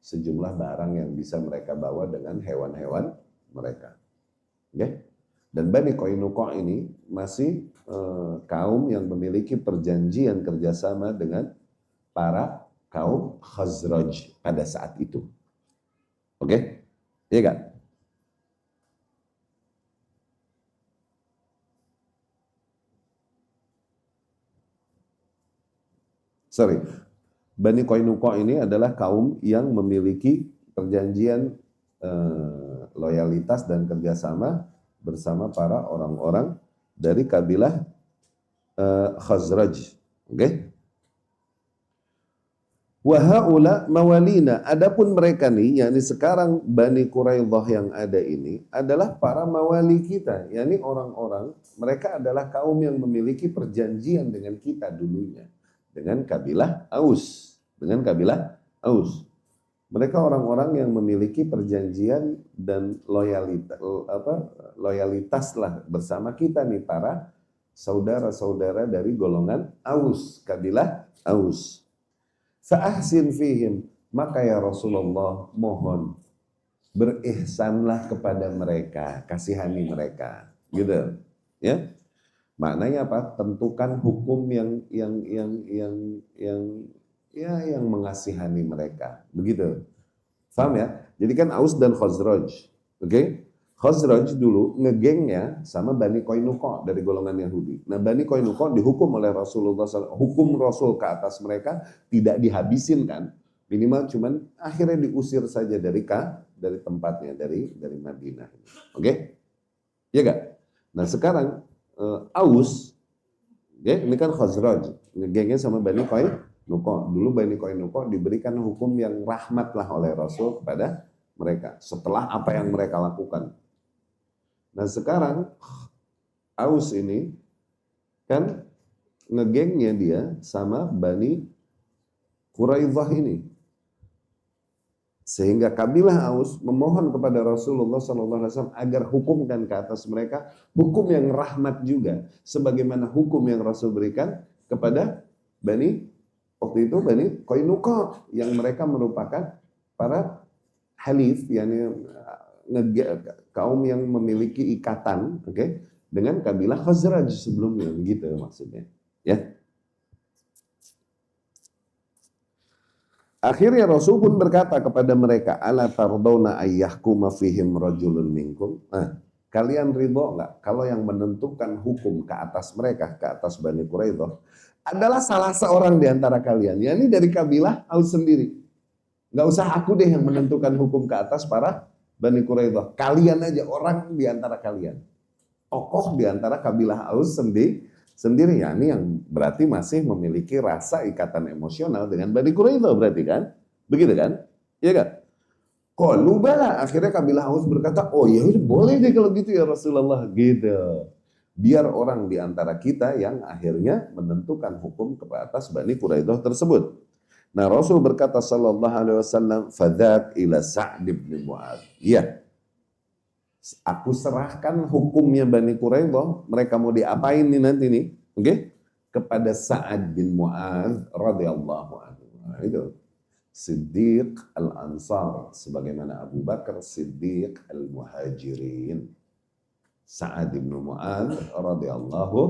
sejumlah barang yang bisa mereka bawa dengan hewan-hewan mereka. Oke? Dan Bani Qainuqa ini masih kaum yang memiliki perjanjian kerjasama dengan para kaum Khazraj pada saat itu. Oke? Iya kan? Sorry. Bani Qainuqa ini adalah kaum yang memiliki perjanjian loyalitas dan kerjasama bersama para orang-orang dari kabilah Khazraj. Oke? Wahaula mawalina, adapun mereka nih, yakni sekarang Bani Quraidah yang ada ini adalah para mawali kita, yakni orang-orang, mereka adalah kaum yang memiliki perjanjian dengan kita dulunya, dengan kabilah Aus, Mereka orang-orang yang memiliki perjanjian dan loyalitas lah bersama kita nih para saudara-saudara dari golongan Aus, kabilah Aus. Fa'ahsin fihim, maka ya Rasulullah mohon berihsanlah kepada mereka, kasihani mereka, gitu, ya. Maknanya apa? Tentukan hukum yang mengasihani mereka, begitu. Paham ya? Jadi kan Aus dan Khazraj, oke? Khazraj dulu ngegengnya sama Bani Qainuqa dari golongan Yahudi. Nah, Bani Qainuqa dihukum oleh Rasulullah SAW. Hukum Rasul ke atas mereka tidak dihabisin kan. Minimal cuman akhirnya diusir saja dari tempatnya, dari Madinah. Oke? Iya gak? Nah, sekarang Aus, ya, ini kan Khazraj. Ngegengnya sama Bani Qainuqa. Dulu Bani Qainuqa diberikan hukum yang rahmat lah oleh Rasul kepada mereka. Setelah apa yang mereka lakukan. Nah sekarang Aus ini kan ngegengnya dia sama Bani Quraidah ini. Sehingga kabilah Aus memohon kepada Rasulullah SAW agar hukumkan ke atas mereka hukum yang rahmat juga. Sebagaimana hukum yang Rasul berikan kepada waktu itu Bani Qainuqa yang mereka merupakan para halif, yakni kaum yang memiliki ikatan, oke, dengan kabilah Khazraj sebelumnya, begitu maksudnya, ya. Akhirnya Rasul pun berkata kepada mereka, ala tardawna ayyahkuma fihim rajulun minkum. Nah, kalian ridho enggak kalau yang menentukan hukum ke atas mereka, ke atas Bani Quraidah adalah salah seorang di antara kalian, yakni dari kabilah Aus sendiri. Enggak usah aku deh yang menentukan hukum ke atas para Bani Quraidah. Kalian aja, orang di antara kalian. Tokoh di antara kabilah Aus sendiri, ya, ini yang berarti masih memiliki rasa ikatan emosional dengan Bani Quraidah berarti kan? Begitu kan? Iya kan? Qalu bala, akhirnya kabilah Aus berkata, oh ya udah boleh deh kalau gitu ya Rasulullah gitu. Biar orang di antara kita yang akhirnya menentukan hukum ke atas Bani Quraidah tersebut. Nah Rasul berkata sallallahu alaihi wasallam, fadak ila Sa'd bin Mu'adz. Iya, aku serahkan hukumnya Bani Quraidah, mereka mau diapain nih nanti nih, oke? Kepada Sa'ad bin Mu'adz radhiyallahu anhu. Nah, itu Siddiq al-Ansar, sebagaimana Abu Bakar Siddiq al-Muhajirin. Sa'ad bin Mu'adz radhiyallahu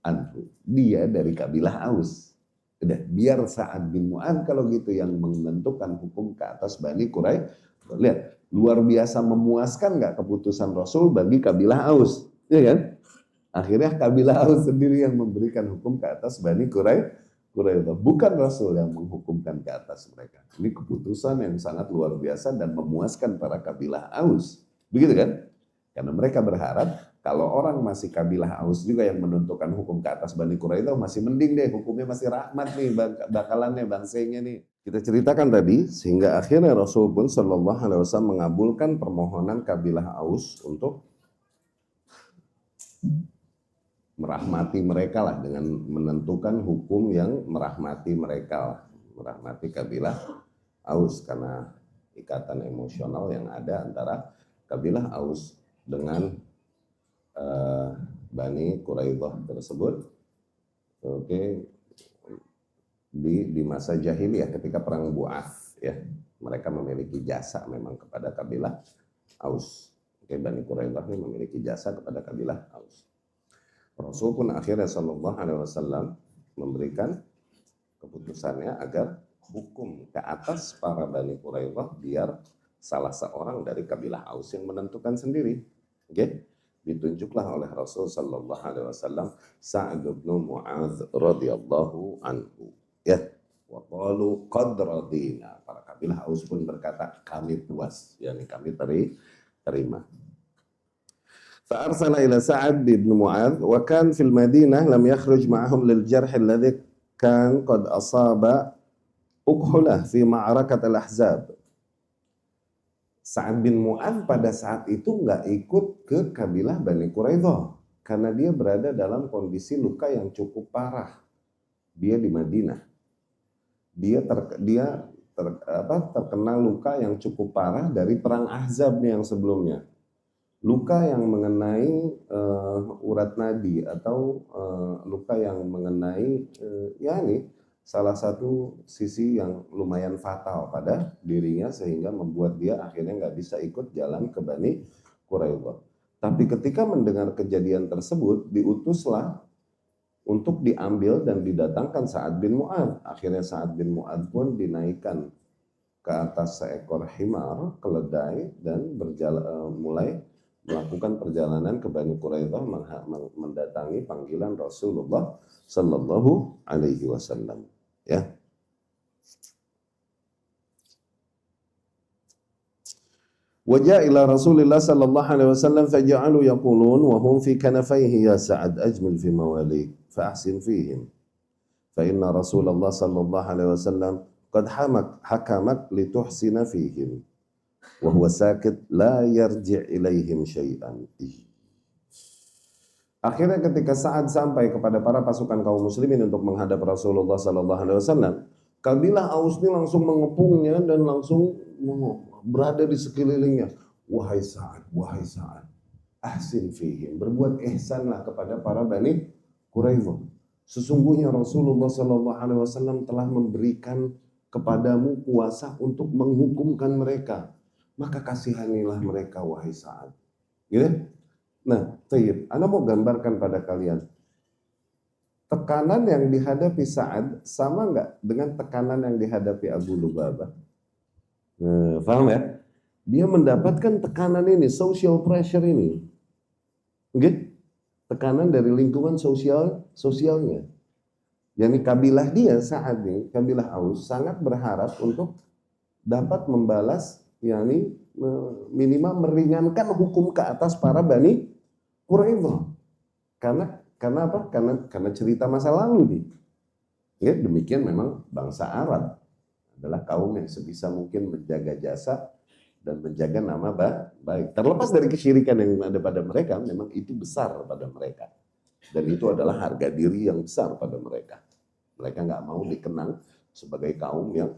anhu. Dia dari kabilah Aus. Udah, biar Sa'ad bin Mu'adz kalau gitu yang menentukan hukum ke atas Bani Quraidah. Lihat, luar biasa memuaskan nggak keputusan Rasul bagi kabilah Aus, ya kan? Akhirnya kabilah Aus sendiri yang memberikan hukum ke atas Bani Quraidah, bukan Rasul yang menghukumkan ke atas mereka. Ini keputusan yang sangat luar biasa dan memuaskan para kabilah Aus, begitu kan? Karena mereka berharap kalau orang masih kabilah Aus juga yang menentukan hukum ke atas Bani Quraidah masih mending deh, hukumnya masih rahmat nih bakalannya bangsanya nih. Kita ceritakan tadi sehingga akhirnya Rasul pun Shallallahu Alaihi Wasallam mengabulkan permohonan kabilah Aus untuk merahmati mereka lah dengan menentukan hukum yang merahmati mereka lah, merahmati kabilah Aus karena ikatan emosional yang ada antara kabilah Aus dengan Bani Quraidah tersebut. Oke, di masa jahiliyah ketika perang Bu'ath ya, mereka memiliki jasa memang kepada kabilah Aus. Oke, Bani Quraidah ini memiliki jasa kepada kabilah Aus. Rasul pun akhirnya Shallallahu Alaihi Wasallam memberikan keputusannya agar hukum ke atas para Bani Quraidah biar salah seorang dari kabilah Aus yang menentukan sendiri. Oke, ditunjuklah oleh Rasul Shallallahu Alaihi Wasallam Sa'd bin Mu'adz radhiyallahu anhu. Ya, wa qalu qad radina. Para kabilah Aus pun berkata kami puas, yakni kami terima. فأرسل إلى سعد بن معاذ وكان في المدينة لم يخرج معهم للجرح الذي كان قد أصاب أكحله في معركة الأحزاب. Sa'ad bin Mu'adz pada saat itu nggak ikut ke kabilah Bani Quraidah karena dia berada dalam kondisi luka yang cukup parah. Dia di Madinah. Dia terkena luka yang cukup parah dari perang Ahzab nih yang sebelumnya. Luka yang mengenai urat nadi atau luka yang mengenai salah satu sisi yang lumayan fatal pada dirinya sehingga membuat dia akhirnya nggak bisa ikut jalan ke Bani Quraidah. Tapi ketika mendengar kejadian tersebut diutuslah untuk diambil dan didatangkan Sa'ad bin Mu'adz. Akhirnya Sa'ad bin Mu'adz pun dinaikkan ke atas seekor himar keledai dan mulai melakukan perjalanan ke Bani Quraidah mendatangi panggilan Rasulullah Sallallahu Alaihi Wasallam. Ya. Wajah ila Rasulullah Sallallahu Alaihi Wasallam faja'alu yaqulun wa hum fi kanafaihi ya Sa'ad ajmil fi mawalik fa'ahsin fihim fa inna Rasulullah Sallallahu Alaihi Wasallam qad hakamak lituhsina fihim wa huwa sakit la yarji' ilaihim syai'an. Akhirnya ketika Sa'ad sampai kepada para pasukan kaum muslimin untuk menghadap Rasulullah Sallallahu Alaihi Wasallam, kabilah Aus ini langsung mengepungnya dan langsung berada di sekelilingnya. Wahai Sa'ad, ahsin fihim, berbuat ihsanlah kepada para Bani Quraidah. Sesungguhnya Rasulullah Sallallahu Alaihi Wasallam telah memberikan kepadamu kuasa untuk menghukumkan mereka. Maka kasihanilah mereka, wahai Sa'ad. Gitu? Nah, tayyib, Anda mau gambarkan pada kalian tekanan yang dihadapi Sa'ad sama nggak dengan tekanan yang dihadapi Abu Lubabah? Paham ya? Dia mendapatkan tekanan ini, social pressure ini, okay? Tekanan dari lingkungan sosialnya. Yani kabilah dia Sa'ad ini, kabilah Aus sangat berharap untuk dapat membalas, yani minimal meringankan hukum ke atas para Bani Quraidah. Karena apa? Karena cerita masa lalu nih. Ya, demikian memang bangsa Arab adalah kaum yang sebisa mungkin menjaga jasa dan menjaga nama baik. Terlepas dari kesyirikan yang ada pada mereka, memang itu besar pada mereka. Dan itu adalah harga diri yang besar pada mereka. Mereka nggak mau dikenang sebagai kaum yang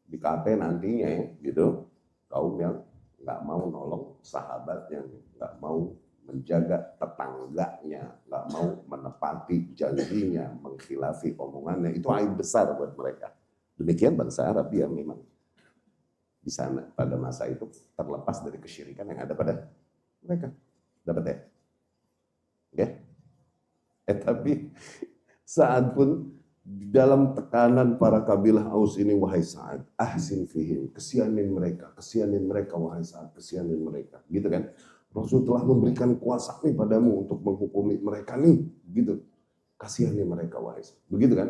dikate nantinya, gitu. Kaum yang nggak mau nolong sahabatnya, nggak mau menjaga tetangganya, nggak mau menepati janjinya, mengkhilafi omongannya. Itu aib besar buat mereka. Demikian bangsa Arab yang memang di sana pada masa itu terlepas dari kesyirikan yang ada pada mereka. Dapat ya? Oke? Tapi Sa'ad pun dalam tekanan para kabilah Aus ini, wahai Sa'ad, ahsin fihim, kesianin mereka wahai Sa'ad, kesianin mereka. Gitu kan? Rasul telah memberikan kuasa nih padamu untuk menghukumi mereka nih, gitu. Kasihani mereka wahai Sa'ad. Begitu kan?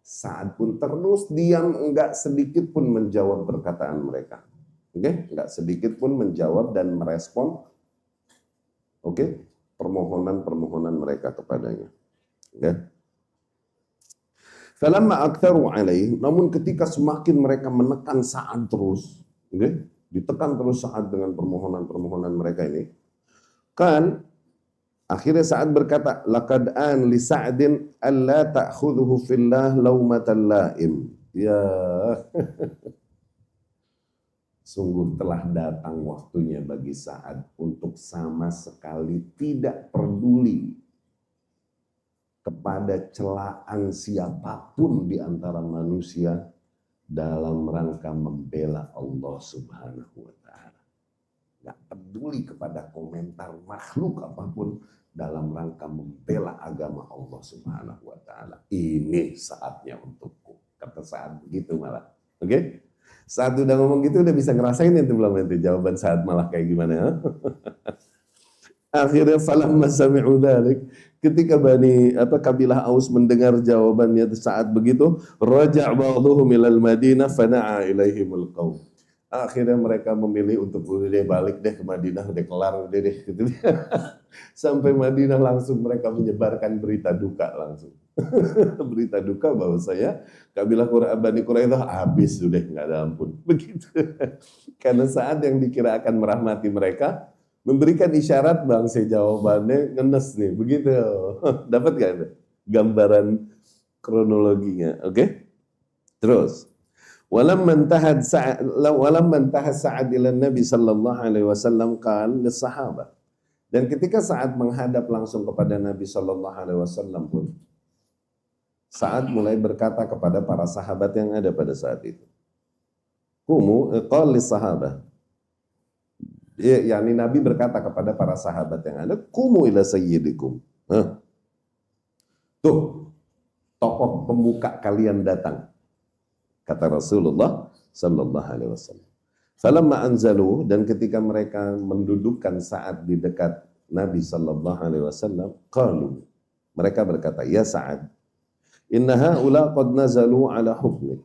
Sa'ad pun terus diam, enggak sedikit pun menjawab perkataan mereka. Oke, enggak sedikit pun menjawab dan merespon permohonan-permohonan mereka kepadanya. Oke. Falamma aktsaru alaih, namun ketika semakin mereka menekan Sa'ad terus, ditekan terus Sa'ad dengan permohonan-permohonan mereka ini, kan akhirnya Sa'ad berkata, laqad an li Sa'din alla ta'khudhuhu fillah laumatan la'im. Ya, sungguh telah datang waktunya bagi Sa'ad untuk sama sekali tidak peduli kepada celaan siapapun di antara manusia dalam rangka membela Allah Subhanahu wa Ta'ala. Nggak peduli kepada komentar makhluk apapun dalam rangka membela agama Allah Subhanahu wa Ta'ala. Ini saatnya untukku. Kata Sa'ad begitu malah. Oke? Saat udah ngomong gitu udah bisa ngerasain itu belum nanti jawaban Sa'ad malah kayak gimana? Akhirnya falamma sami'u dzalik, ketika kabilah Aus mendengar jawabannya saat begitu, raja' ba'dhum ilal Madinah fana'a ilaihimul qaum. Akhirnya mereka memilih untuk udah balik deh ke Madinah, udah kelar udah deh gitu. Sampai Madinah langsung mereka menyebarkan berita duka langsung. Berita duka bahwa saya kabilah Bani Quraidah habis sudah nggak ada ampun. Begitu. Karena saat yang dikira akan merahmati mereka memberikan isyarat bangsa jawabannya ngenes nih. Begitu. Dapat gak Anda gambaran kronologinya? Oke? Terus walam mantahad Sa'ad ila Nabi sallallahu alaihi wasallam qala lis-sahabah. Dan ketika Sa'ad menghadap langsung kepada Nabi sallallahu alaihi wasallam pun Sa'ad mulai berkata kepada para sahabat yang ada pada saat itu. Kumu qala lis-sahabah. yakni Nabi berkata kepada para sahabat yang ada, kumu ila sayyidikum. Tuh, tokoh pemuka kalian datang. Kata Rasulullah sallallahu alaihi wasallam. Falamma anzalu, dan ketika mereka mendudukkan Sa'ad di dekat Nabi sallallahu alaihi wasallam, qalu, mereka berkata, ya Sa'ad, inna haula qad nazalu ala hukmik.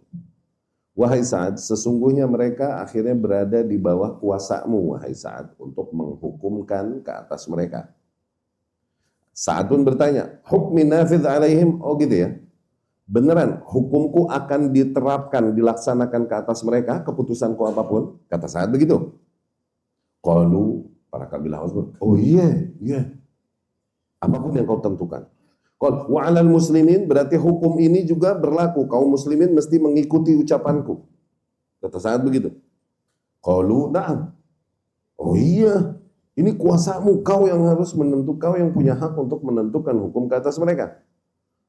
Wahai Sa'ad, sesungguhnya mereka akhirnya berada di bawah kuasamu, wahai Sa'ad, untuk menghukumkan ke atas mereka. Sa'ad pun bertanya, hukmi nafidh alaihim, oh gitu ya. Beneran, hukumku akan diterapkan, dilaksanakan ke atas mereka, keputusanku apapun, kata Sa'ad begitu. Qalu, para kabilah Aus, oh iya, apapun yang kau tentukan. Qal wa 'alal muslimin, berarti hukum ini juga berlaku, kaum muslimin mesti mengikuti ucapanku. Kata Sa'ad begitu. Qalu na'am. Oh iya, ini kuasamu, kau yang harus menentukan, kau yang punya hak untuk menentukan hukum ke atas mereka.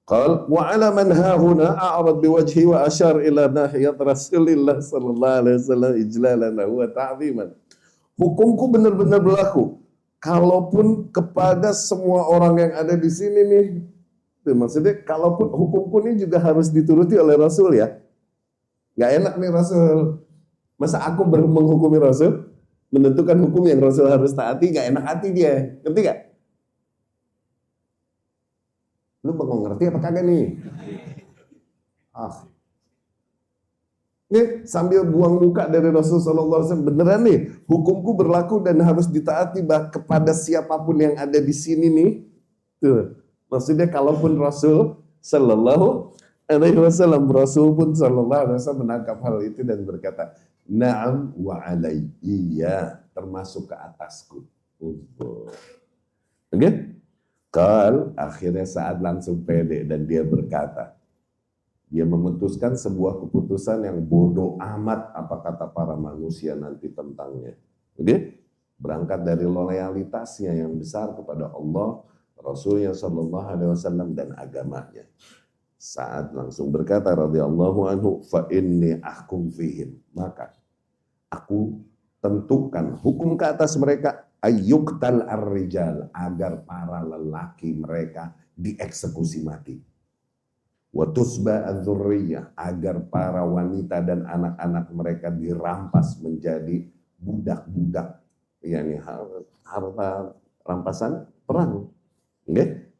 Qal wa 'ala man hahuna a'rad biwajhi wa asyar ila nahiyat Rasulillah sallallahu alaihi wasallam ijlalan wa ta'ziman. Hukumku benar-benar berlaku. Kalaupun kepada semua orang yang ada di sini nih, maksudnya kalaupun hukumku ini juga harus dituruti oleh Rasul ya. Nggak enak nih Rasul. Masa aku menghukumi Rasul, menentukan hukum yang Rasul harus taati, nggak enak hati dia. Ngerti nggak? Lu mau ngerti apa kagak nih? Nih sambil buang muka dari Rasul sallallahu alaihi wasallam, beneran nih hukumku berlaku dan harus ditaati kepada siapapun yang ada di sini nih. Tuh. Maksudnya kalaupun Rasul sallallahu alaihi wasallam, Rasul pun sallallahu alaihi wasallam menangkap hal itu dan berkata, Na'am wa alai. Iya, termasuk ke atasku. Oke? Qal, akhirnya Sa'ad langsung pede dan dia berkata, dia memutuskan sebuah keputusan yang bodoh amat apa kata para manusia nanti tentangnya. Oke? Berangkat dari loyalitasnya yang besar kepada Allah, Rasulnya Shallallahu Alaihi Wasallam dan agamanya. Sa'ad langsung berkata radhiyallahu anhu, fa inni ahkum fihim, maka aku tentukan hukum ke atas mereka, ayyuktal ar-rijal, agar para lelaki mereka dieksekusi mati. Wa tusba adzurriyah, agar para wanita dan anak-anak mereka dirampas menjadi budak-budak, yakni harta rampasan perang. Okay?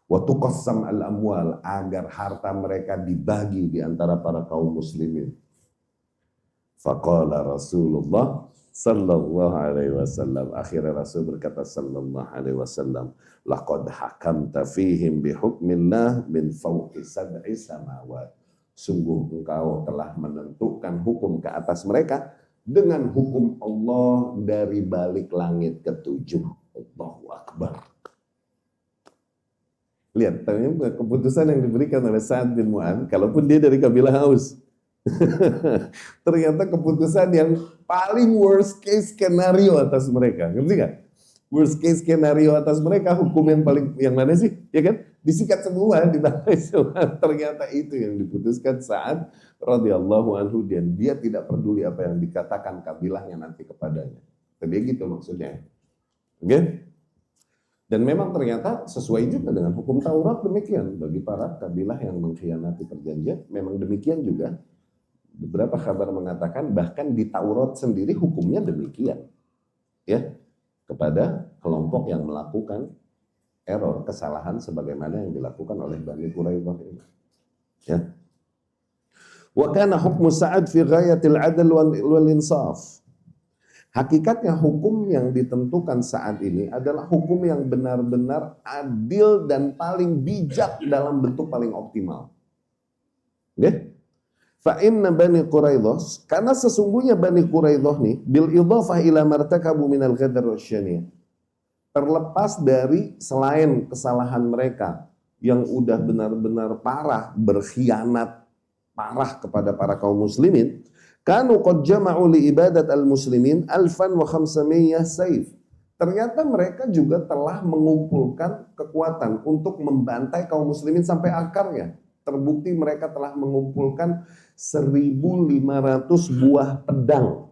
Wa tuqassam al-amwal, agar harta mereka dibagi di antara para kaum muslimin. Faqala Rasulullah sallallahu alaihi wasallam, akhirnya Rasul berkata sallallahu alaihi wasallam, laqad hakamta fihim bihukmillah min fawqi sab'i samawat. Sungguh engkau telah menentukan hukum ke atas mereka dengan hukum Allah dari balik langit ketujuh. Allahu Akbar. Lihat, keputusan yang diberikan oleh Sa'ad bin Mu'adz, kalaupun dia dari kabilah Aus, ternyata keputusan yang paling worst case skenario atas mereka. Ngerti gak? Worst case skenario atas mereka, hukum yang paling, yang mana sih? Ya kan? Disikat semua, dibantai semua. Ternyata itu yang diputuskan Sa'ad radhiyallahu anhu, dan dia tidak peduli apa yang dikatakan kabilahnya nanti kepadanya. Tapi gitu maksudnya. Oke? Dan memang ternyata sesuai juga dengan hukum Taurat demikian. Bagi para kabilah yang mengkhianati perjanjian, memang demikian juga. Beberapa kabar mengatakan bahkan di Taurat sendiri hukumnya demikian. Ya, kepada kelompok yang melakukan error, kesalahan sebagaimana yang dilakukan oleh Bani Quraidah ini. Ya. Wa kana hukmu Sa'ad fi ghayatil 'adl wal insaf. Hakikatnya hukum yang ditentukan saat ini adalah hukum yang benar-benar adil dan paling bijak dalam bentuk paling optimal. Oke? Fa inna Bani Quraidah, karena sesungguhnya Bani Quraidah nih bil idhafah ila martakabu minal ghadar wasyani, terlepas dari selain kesalahan mereka yang udah benar-benar parah, berkhianat parah kepada para kaum muslimin, kanu qad jama'u li ibadat al-muslimin 1500 sayf. Ternyata mereka juga telah mengumpulkan kekuatan untuk membantai kaum muslimin sampai akarnya. Terbukti mereka telah mengumpulkan 1.500 buah pedang.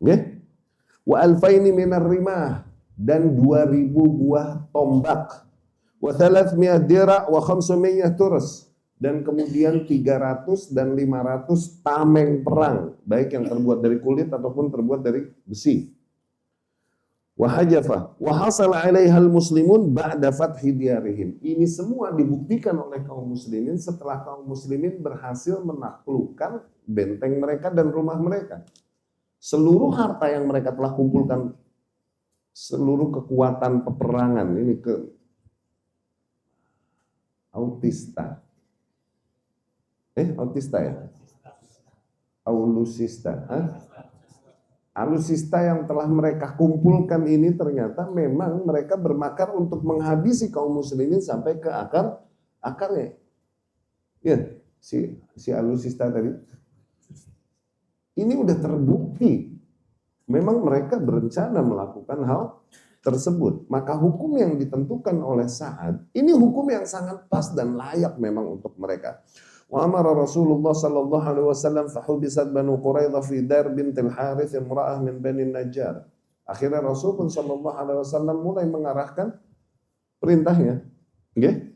Okay? Wa alfaini minar rimah, dan 2.000 buah tombak. Wa 300 dira' wa 500 turs. Dan kemudian 300 dan 500 tameng perang, baik yang terbuat dari kulit ataupun terbuat dari besi. Wa hajafa wa hasala 'alaiha al-muslimun ba'da fathi diyarihim. Ini semua dibuktikan oleh kaum muslimin setelah kaum muslimin berhasil menaklukkan benteng mereka dan rumah mereka. Seluruh harta yang mereka telah kumpulkan, seluruh kekuatan peperangan ini ke autista. Autista ya? Aulusista. Alusista yang telah mereka kumpulkan ini ternyata memang mereka bermakar untuk menghabisi kaum muslimin sampai ke akarnya. Ya, si alusista tadi. Ini udah terbukti. Memang mereka berencana melakukan hal tersebut. Maka hukum yang ditentukan oleh Sa'ad, ini hukum yang sangat pas dan layak memang untuk mereka. Wa amara Rasulullah sallallahu alaihi wasallam fahubisat Banu Quraidah fi dar bintil Harith imra'ah min Bani Najjar. Akhirnya Rasul pun sallallahu alaihi wasallam mulai mengarahkan perintahnya. Okay?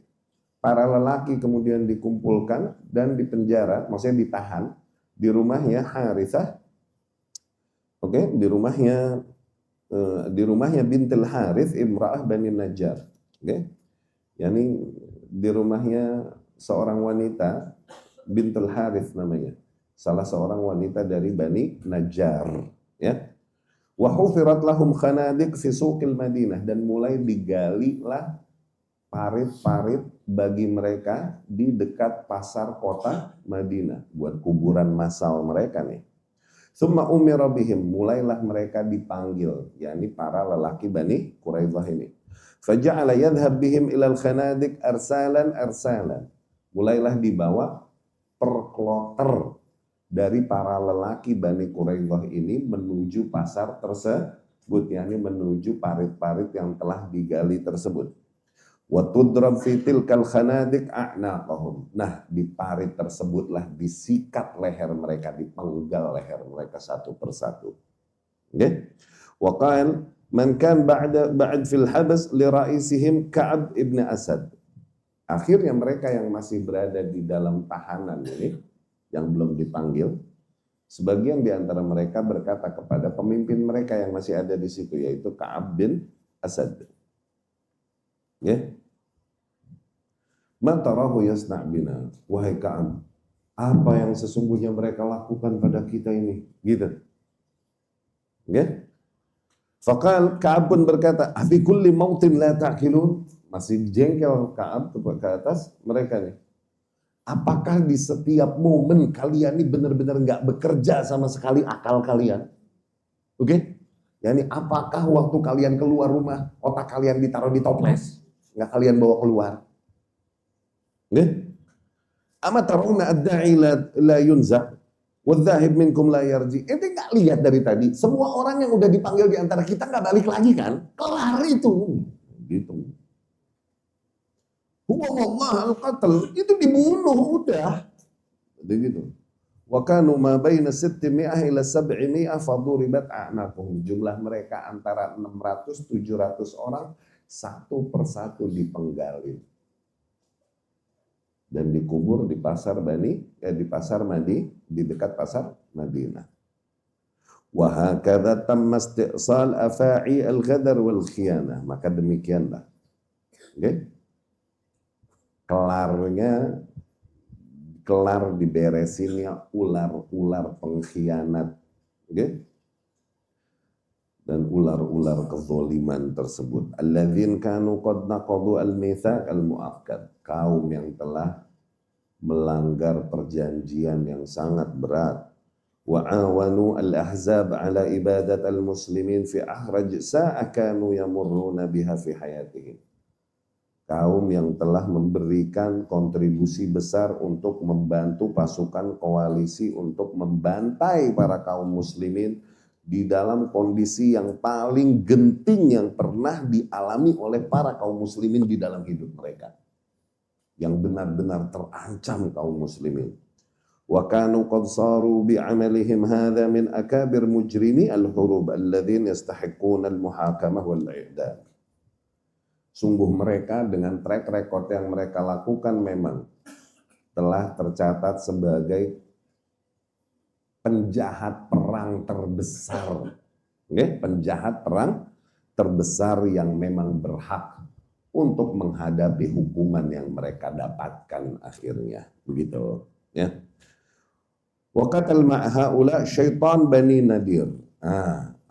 Para lelaki kemudian dikumpulkan dan dipenjara, maksudnya ditahan di rumahnya Harithah. Oke, di rumahnya bintil Harith imra'ah Bani Najjar. Oke. Yani di rumahnya seorang wanita bintul Harith namanya, salah seorang wanita dari Bani Najjar, ya. Wa hufirat lahum khanadiq fi suqil Madinah, dan mulai digalilah parit-parit bagi mereka di dekat pasar kota Madinah buat kuburan massal mereka nih. Tsumma umira bihim, mulailah mereka dipanggil, yakni para lelaki Bani Quraidah ini. Faja'ala yadhhab bihim ilal khanadik arsalan. Mulailah dibawa per kloter dari para lelaki Bani Quraidah ini menuju pasar tersebut, yakni menuju parit-parit yang telah digali tersebut. Wa tudrab fi tilkal khanadik a'naqahum. Nah, di parit tersebutlah disikat leher mereka, dipenggal leher mereka satu persatu. Oke? Wa qala man kan ba'd fil habas li ra'isihim Ka'ab ibn Asad. Akhirnya mereka yang masih berada di dalam tahanan ini yang belum dipanggil, sebagian di antara mereka berkata kepada pemimpin mereka yang masih ada di situ, yaitu Ka'ab bin Asad. Ya. Man tarahu yasna' bina, wahai Ka'ab, apa yang sesungguhnya mereka lakukan pada kita ini? Gitu. Ya. Faqal, Ka'ab pun berkata, "Afi kulli mautin la ta'qilun?" Masih jengkel Ka'ab ke atas mereka nih. Apakah di setiap momen kalian ini benar-benar nggak bekerja sama sekali akal kalian? Oke? Yani apakah waktu kalian keluar rumah, otak kalian ditaruh di toples? Nggak kalian bawa keluar? Oke? Ama tarawna ad-da'i la yunza, wadh-dhahib minkum la yarji. Ente nggak lihat dari tadi, semua orang yang udah dipanggil di antara kita nggak balik lagi kan? Kelar itu. Gitu. Huwa wallah al-qatl, itu dibunuh udah. Begitu. Wa kanu ma baina 600 ila 700 faduribat a'naquhum. Jumlah mereka antara 600-700 orang, satu persatu dipenggalin dan dikubur di pasar di dekat pasar Madinah. Wa hakadha tamma isti'sal afa'i al-ghadar wal khiyanah. Maka demikianlah. Oke? Kelar diberesinnya ular-ular pengkhianat, okay? Dan ular-ular kezoliman tersebut. Alladzin kanu qad naqadu al-mitsaq al-mu'akkad. Kaum yang telah melanggar perjanjian yang sangat berat. Wa awanu al-ahzab ala ibadat al-muslimin fi ahraj sa'a kanu yamurruna biha fi hayatihim. Kaum yang telah memberikan kontribusi besar untuk membantu pasukan koalisi untuk membantai para kaum muslimin di dalam kondisi yang paling genting yang pernah dialami oleh para kaum muslimin di dalam hidup mereka. Yang benar-benar terancam kaum muslimin. Wa kanu qad saru bi'amalihim hadha min akabir mujrimi al-hurub alladzina yastahiquna al-muhakamah wal-i'dam. Sungguh mereka dengan track record yang mereka lakukan memang telah tercatat sebagai penjahat perang terbesar. Okay? Penjahat perang terbesar yang memang berhak untuk menghadapi hukuman yang mereka dapatkan akhirnya. Begitu. Ya. Waqatal ma'haula syaitan Bani Nadir.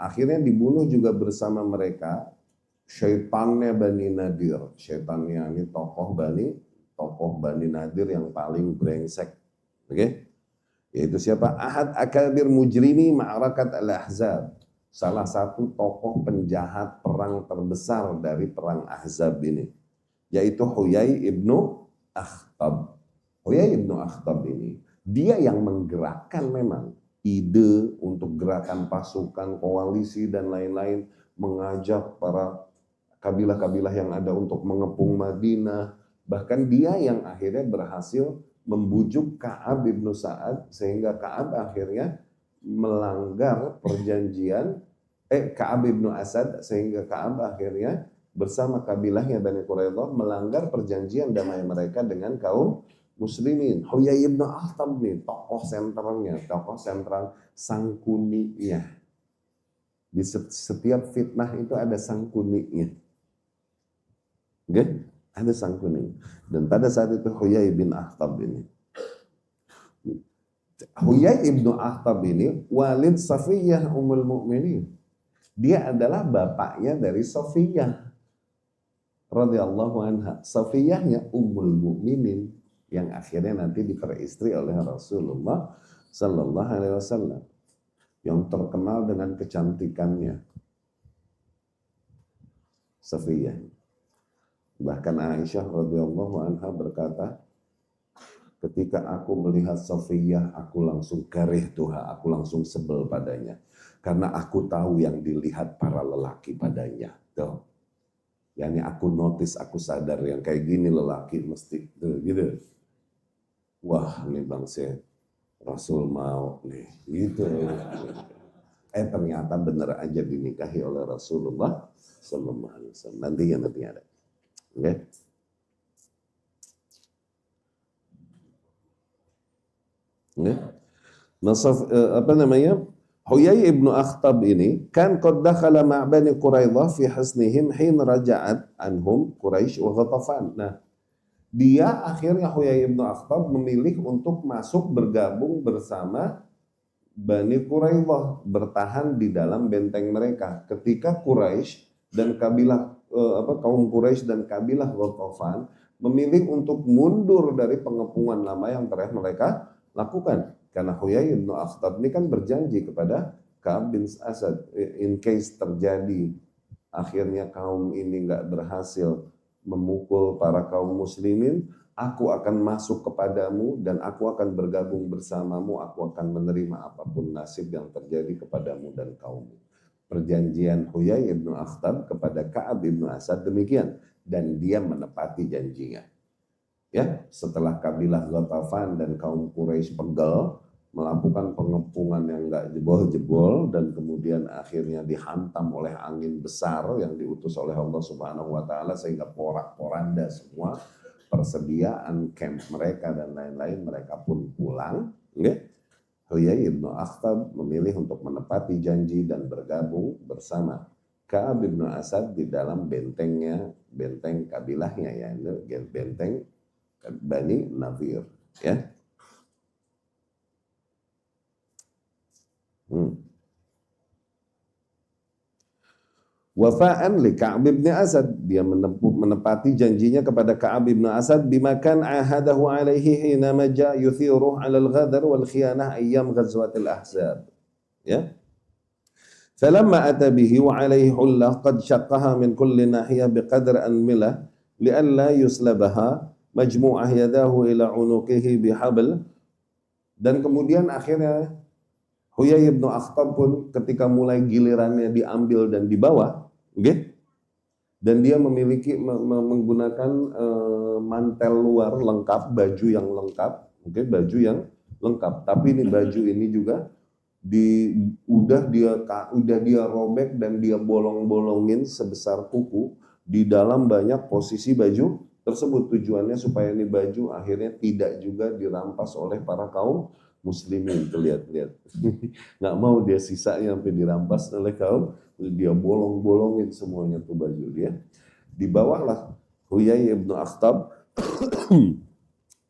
Akhirnya dibunuh juga bersama mereka syaitannya Bani Nadir. Syaitannya ini tokoh Bani Nadir yang paling brengsek. Oke? Yaitu siapa? Ahad akabir mujrimi ma'arakat al-ahzab. Salah satu tokoh penjahat perang terbesar dari perang Ahzab ini. Yaitu Huyai ibnu Akhtab. Huyai ibnu Akhtab ini, dia yang menggerakkan memang ide untuk gerakan pasukan, koalisi dan lain-lain, mengajak para kabilah-kabilah yang ada untuk mengepung Madinah. Bahkan dia yang akhirnya berhasil membujuk Ka'ab ibnu Sa'ad sehingga Ka'ab akhirnya melanggar perjanjian Ka'ab ibnu Asad sehingga Ka'ab akhirnya bersama kabilahnya Bani Quraidah melanggar perjanjian damai mereka dengan kaum muslimin. Huyai ibnu Akhtab nih tokoh sentral sangkuninya. Di setiap fitnah itu ada sangkuninya. Okay? Ada sangkuni. Dan pada saat itu Huyai bin Akhtab ini. Huyai ibnu Akhtab ini walid Safiyah Ummul Mukminin. Dia adalah bapaknya dari Safiyah radhiyallahu anha. Safiyahnya Ummul Mukminin yang akhirnya nanti diperistri oleh Rasulullah sallallahu alaihi wasallam. yang terkenal dengan kecantikannya, Safiyah. Bahkan Aisyah radhiyallahu anha berkata, ketika aku melihat Safiyah, aku langsung karih tuha, aku langsung sebel padanya. Karena aku tahu yang dilihat para lelaki padanya. Tuh. Yani aku notice, aku sadar yang kayak gini lelaki mesti tuh, gitu. Wah, ini bangsa Rasul mau nih, gitu. Ternyata benar aja dinikahi oleh Rasulullah Sallallahu Alaihi Wasallam. Nanti ada. Oke. Okay. Nasaf, apa namanya? Huyai ibnu Akhtab ini kan qad dakhala ma' Bani Quraidah fi hasnihim hin raja'at anhum Quraisy wa Ghatafan. Nah, dia akhirnya Huyai ibnu Akhtab memilih untuk masuk bergabung bersama Bani Quraidah, bertahan di dalam benteng mereka ketika Quraisy dan kabilah kaum Quraisy dan kabilah Ghatafan memilih untuk mundur dari pengepungan lama yang telah mereka lakukan. Karena Huyai bin Akhtab ini kan berjanji kepada Ka'ab bin Asad, in case terjadi akhirnya kaum ini nggak berhasil memukul para kaum muslimin, aku akan masuk kepadamu dan aku akan bergabung bersamamu, aku akan menerima apapun nasib yang terjadi kepadamu dan kaummu. Perjanjian Huyai bin Akhtab kepada Ka'ab bin Asad demikian, dan dia menepati janjinya. Ya, setelah kabilah Ghatafan dan kaum Quraisy pegel melakukan pengepungan yang enggak jebol-jebol dan kemudian akhirnya dihantam oleh angin besar yang diutus oleh Allah Subhanahu wa taala sehingga porak-poranda semua persediaan camp mereka dan lain-lain, mereka pun pulang. Huyai bin Akhtab memilih untuk menepati janji dan bergabung bersama Ka'ab bin Asad di dalam bentengnya, benteng kabilahnya, ya, benteng Bani Nadir, ya. Wafa'an li Ka'ab bin Asad, dia menepati janjinya kepada Ka'ab bin Asad bimakan ahadahu alaihi hina maja yuthiruh 'ala al-ghadar wal khiyanah ayyam ghazwatil ahzab, ya. Falamma ata bihi wa alaihi hullah qad shaqqaha min kulli nahiyah biqadr anmilah li'alla yuslabaha majmu'ah yadahu ila unuqihi bihabl. Dan kemudian akhirnya Huyai bin Akhtab pun ketika mulai gilirannya diambil dan dibawa, dan dia memiliki menggunakan mantel luar lengkap, baju yang lengkap, baju yang lengkap. Tapi ini baju ini juga udah dia robek dan dia bolong-bolongin sebesar kuku di dalam banyak posisi baju tersebut. Tujuannya supaya ini baju akhirnya tidak juga dirampas oleh para kaum muslimin. Tuh lihat. Nggak mau dia sisanya sampai dirampas oleh kaum, dia bolong-bolongin semuanya tuh baju dia. Dibawalah Huyai bin Akhtab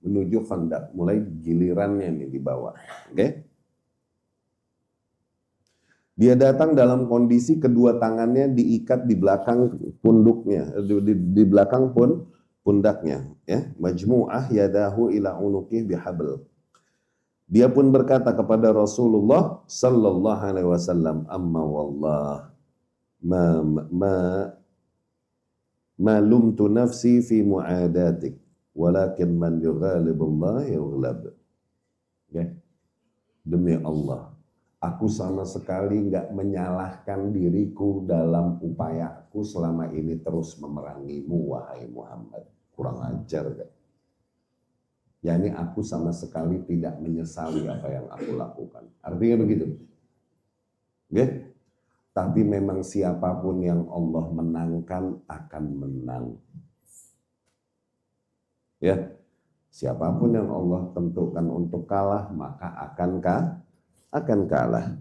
menuju Khandaq, mulai gilirannya nih dibawa. Dia datang dalam kondisi kedua tangannya diikat di belakang punduknya, di belakang pundaknya, ya. Majmu'ah yadahu ila unuqih bihabl. Dia pun berkata kepada Rasulullah sallallahu alaihi wasallam, amma wallah ma lumtu nafsi fi mu'adatik walakin man yughalibullah yughlab. Demi Allah, aku sama sekali enggak menyalahkan diriku dalam upayaku selama ini terus memerangimu, wahai Muhammad. Kurang ajar, kan? Yani aku sama sekali tidak menyesali apa yang aku lakukan. Artinya begitu. Tapi memang siapapun yang Allah menangkan akan menang. Ya. Siapapun yang Allah tentukan untuk kalah maka akan kalah.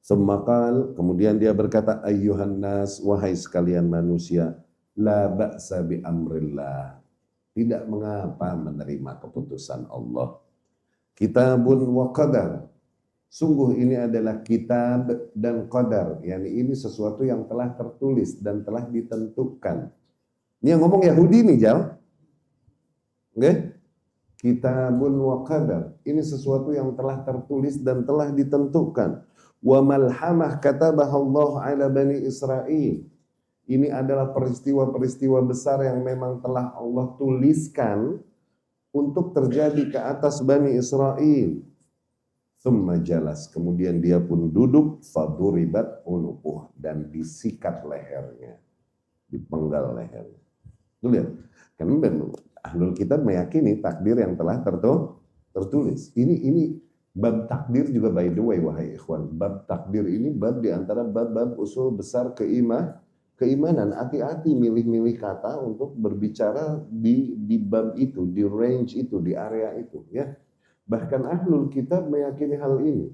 Semakal, kemudian dia berkata, ayyuhan nas, wahai sekalian manusia, la ba'sa bi amrillah. Tidak mengapa menerima keputusan Allah. Kitabun wa qadar. Sungguh ini adalah kitab dan qadar. Yani ini sesuatu yang telah tertulis dan telah ditentukan. Ini yang ngomong Yahudi nih, Jal. Kitabun wa qadar. Ini sesuatu yang telah tertulis dan telah ditentukan. wa malhamah katabahallahu ala bani Israel. Ini adalah peristiwa-peristiwa besar yang memang telah Allah tuliskan untuk terjadi ke atas Bani Israel. Thumma jalas, kemudian dia pun duduk, faduribat unuquh, dan disikat lehernya, dipenggal lehernya. Tuh lihat, karena ahlul kitab meyakini takdir yang telah tertulis. Ini bab takdir juga, by the way, wahai ikhwan, bab takdir ini bab di antara bab-bab usul besar keimanan. Hati-hati milih-milih kata untuk berbicara di bab itu, di range itu, di area itu, ya. Bahkan ahlul kitab meyakini hal ini.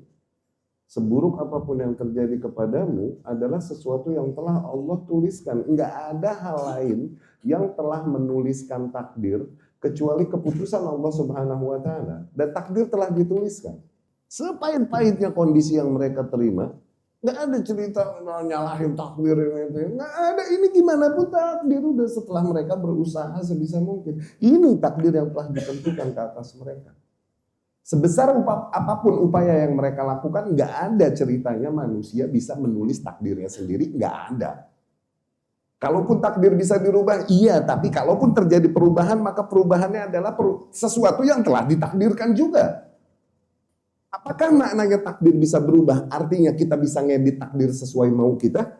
Seburuk apapun yang terjadi kepadamu adalah sesuatu yang telah Allah tuliskan. Enggak ada hal lain yang telah menuliskan takdir kecuali keputusan Allah Subhanahu wa taala. Dan takdir telah dituliskan. Sepahit-pahitnya kondisi yang mereka terima, nggak ada cerita nyalahin takdir ini. Nggak ada, ini gimana pun takdir. Udah setelah mereka berusaha sebisa mungkin. Ini takdir yang telah ditentukan ke atas mereka. Sebesar apapun upaya yang mereka lakukan, nggak ada ceritanya manusia bisa menulis takdirnya sendiri, nggak ada. Kalaupun takdir bisa dirubah, iya. Tapi kalaupun terjadi perubahan, maka perubahannya adalah sesuatu yang telah ditakdirkan juga. Apakah maknanya takdir bisa berubah? Artinya kita bisa ngedit takdir sesuai mau kita?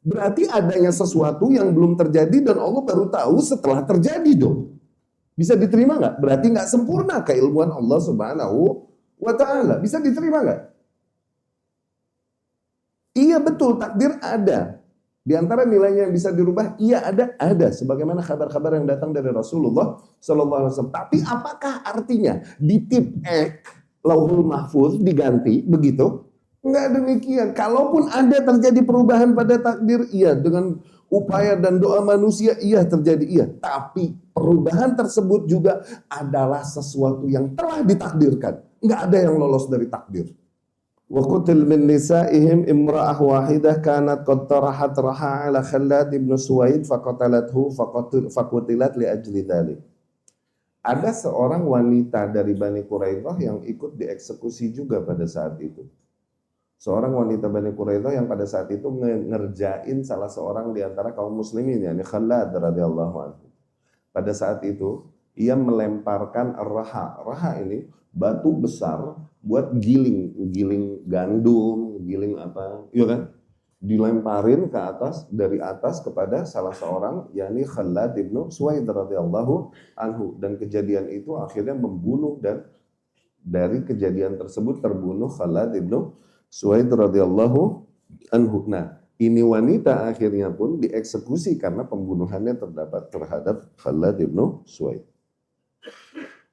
Berarti adanya sesuatu yang belum terjadi dan Allah baru tahu setelah terjadi dong. Bisa diterima nggak? Berarti nggak sempurna keilmuan Allah Subhanahu wa taala. Bisa diterima nggak? Iya betul, takdir ada. Di antara nilainya yang bisa dirubah, iya ada. Sebagaimana kabar-kabar yang datang dari Rasulullah SAW. Tapi apakah artinya di tip Lauhul Mahfuz diganti begitu? Enggak demikian. Kalaupun ada terjadi perubahan pada takdir, iya, dengan upaya dan doa manusia, iya terjadi, iya. Tapi perubahan tersebut juga adalah sesuatu yang telah ditakdirkan. Enggak ada yang lolos dari takdir. Wa qutil min nisa'ihim imra'ah wahidah kanat qad tarahat raha ala Khallad ibn Suwaid faqatalathu faqutilat li ajli dzalik. Ada seorang wanita dari Bani Quraidah yang ikut dieksekusi juga pada saat itu. Seorang wanita Bani Quraidah yang pada saat itu ngerjain salah seorang di antara kaum muslimin, yakni Khallad radhiyallahu anhu. Pada saat itu ia melemparkan raha. Raha ini batu besar buat giling gandum, giling apa, iya kan? Dilemparin ke atas, dari atas kepada salah seorang, yakni Khallad ibnu Suwaid radhiyallahu anhu. Dan kejadian itu akhirnya membunuh, dan dari kejadian tersebut terbunuh Khallad ibnu Suwaid radhiyallahu anhu. Nah, ini wanita akhirnya pun dieksekusi karena pembunuhannya terhadap Khallad ibnu Suwaid.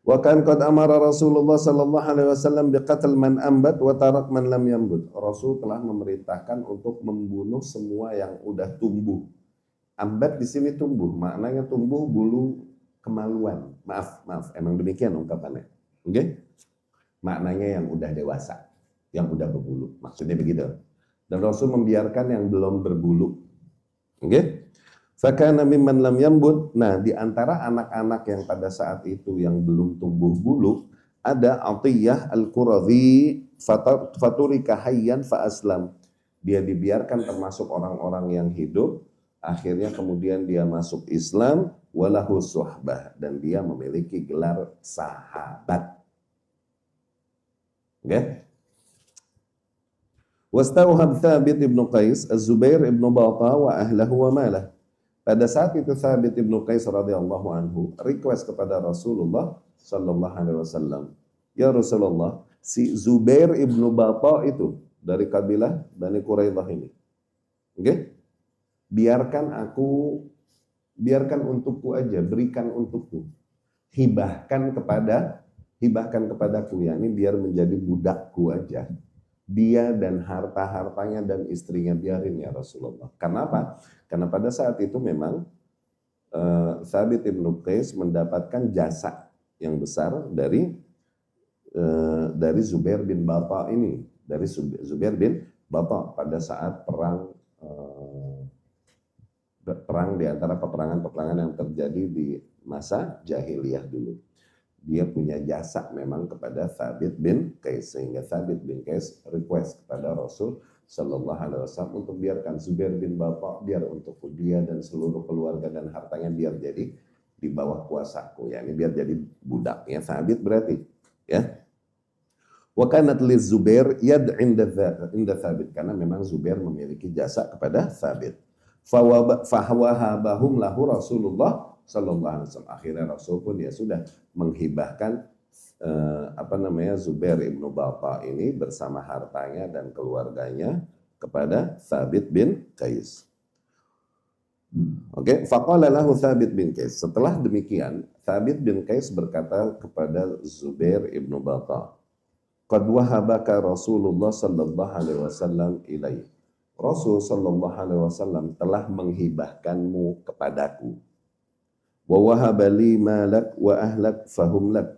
Wa kan qad amara Rasulullah sallallahu alaihi wasallam biqatl man ambat wa tarak man lam yambut. Rasul telah memerintahkan untuk membunuh semua yang udah tumbuh. Ambat di sini tumbuh, maknanya tumbuh bulu kemaluan. Maaf, emang demikian ungkapannya. Oke? Maknanya yang udah dewasa, yang udah berbulu. Maksudnya begitu. Dan Rasul membiarkan yang belum berbulu. Oke? Fakana mimman lam yambut. Nah, di antara anak-anak yang pada saat itu yang belum tumbuh bulu, ada Atiyah al-Quradhi faturika hayyan fa aslam. Dia dibiarkan termasuk orang-orang yang hidup, akhirnya kemudian dia masuk Islam, walahu suhbah, dan dia memiliki gelar sahabat. Oke? Wastauhab Thabit ibn Qais Az-Zubair ibn Bata wa ahlahu wa malah. Pada saat itu Thabit ibn Qais radhiyallahu anhu request kepada Rasulullah sallallahu alaihi wasallam, ya Rasulullah, si Zubair ibn Bata itu dari kabilah Bani Quraidah ini, oke? Biarkan untukku aja, berikan untukku, hibahkan kepadaku, yakni biar menjadi budakku aja. Dia dan harta-hartanya dan istrinya biarin ya Rasulullah. Kenapa? Karena pada saat itu memang Thabit ibn Qais mendapatkan jasa yang besar dari Zubair bin Bata ini, dari Zubair bin Bata pada saat perang di antara peperangan-peperangan yang terjadi di masa jahiliyah dulu. dia punya jasa memang kepada Thabit bin Qais, sehingga Thabit bin Qais request kepada Rasul Sallallahu Alaihi Wasallam untuk biarkan Zubair bin Bapak, biar untuk dia dan seluruh keluarga dan hartanya biar jadi di bawah kuasaku, ya ini biar jadi budaknya Thabit berarti, ya. Wa kanat li Zubair yad inda Thabit, karena memang Zubair memiliki jasa kepada Thabit. Fawahabahum lahu Rasulullah Sallallahu Alaihi Wasallam. Akhirnya Rasul pun dia sudah menghibahkan Zubair ibnu Batta ini bersama hartanya dan keluarganya kepada Thabit bin Qais. Oke, faqala lahu Thabit bin Qais. Setelah demikian, Thabit bin Qais berkata kepada Zubair ibnu Batta, "Qad wahabaka Rasulullah sallallahu alaihi wasallam ilai." Rasul sallallahu alaihi wasallam telah menghibahkanmu kepadaku. Wa wahabali malak wa ahlak fahum lak.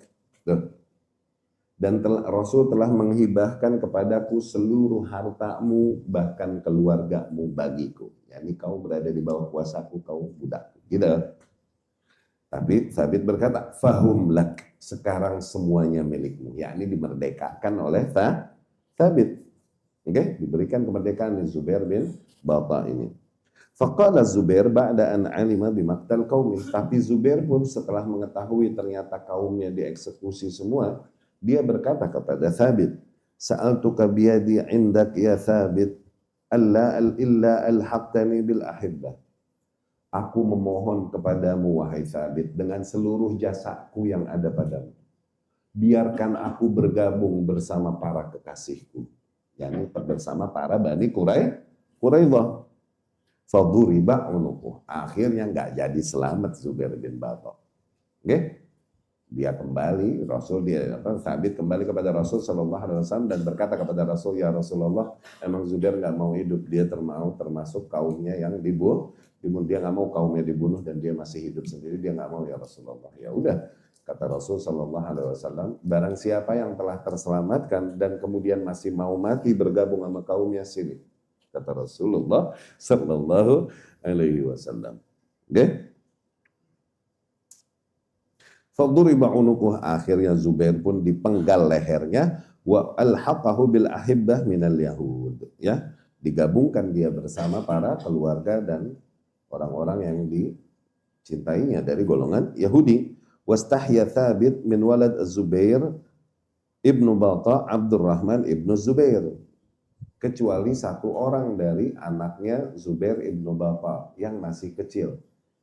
Dan Rasul telah menghibahkan kepadaku seluruh hartamu, bahkan keluargamu bagiku. Yani kau berada di bawah kuasaku, kau budakku. Gitu. Tapi Thabit berkata, fahum lak, sekarang semuanya milikmu. Yakni dimerdekakan oleh Thabit. Oke, diberikan kemerdekaan di Zubair bin Batta ini. Faqala Zubair ba'da an alima bimaqtal qaumi. Tapi Zubair pun setelah mengetahui ternyata kaumnya dieksekusi semua, dia berkata kepada Thabit, "Sa'altuka biyadi 'indak ya Thabit, alla illa alhaqtani bil ahibbah." Aku memohon kepadamu wahai Thabit dengan seluruh jasaku yang ada padamu. Biarkan aku bergabung bersama para kekasihku. Yani bersama para Bani Quraidah. Faduriba unuquh. Akhirnya nggak jadi selamat Zubair bin Batta. Oke? Dia kembali, Thabit kembali kepada Rasul Sallallahu Alaihi Wasallam dan berkata kepada Rasul, ya Rasulullah, emang Zubair nggak mau hidup, dia termasuk kaumnya yang dibunuh, dia nggak mau kaumnya dibunuh dan dia masih hidup sendiri, dia nggak mau ya Rasulullah. Ya udah, kata Rasul Sallallahu Alaihi Wasallam, barang siapa yang telah terselamatkan dan kemudian masih mau mati bergabung sama kaumnya, sini, kata Rasulullah Sallallahu Alaihi Wasallam. Oke? Faduriba unuquh, akhirnya Zubair pun dipenggal lehernya, wa alhaqahu bil ahibbah minal yahud, ya, digabungkan dia bersama para keluarga dan orang-orang yang dicintainya dari golongan Yahudi. Wastahya Thabit min walad Zubair ibnu Batta Abdurrahman ibnu Zubair, kecuali satu orang dari anaknya Zubair ibnu Batta yang masih kecil,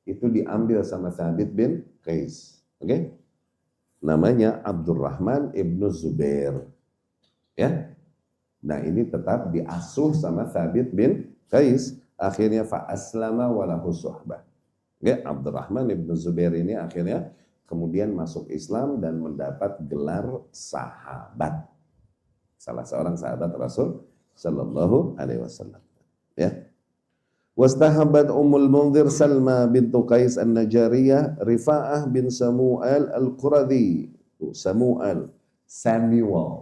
itu diambil sama Thabit bin Qais. Oke, namanya Abdurrahman ibnu Zubair, ya. Nah ini tetap diasuh sama Thabit bin Qais. Akhirnya fa aslama walahu suhbah. Oke, Abdurrahman ibnu Zubair ini akhirnya kemudian masuk Islam dan mendapat gelar sahabat, salah seorang sahabat Rasul Sallallahu Alaihi Wasallam. Ya. Wastahabat Ummul Munzir Salma bintu Qais An-Najariyah Rifa'ah bin Samu'al Al-Quradhi. Samu'al, Samuel.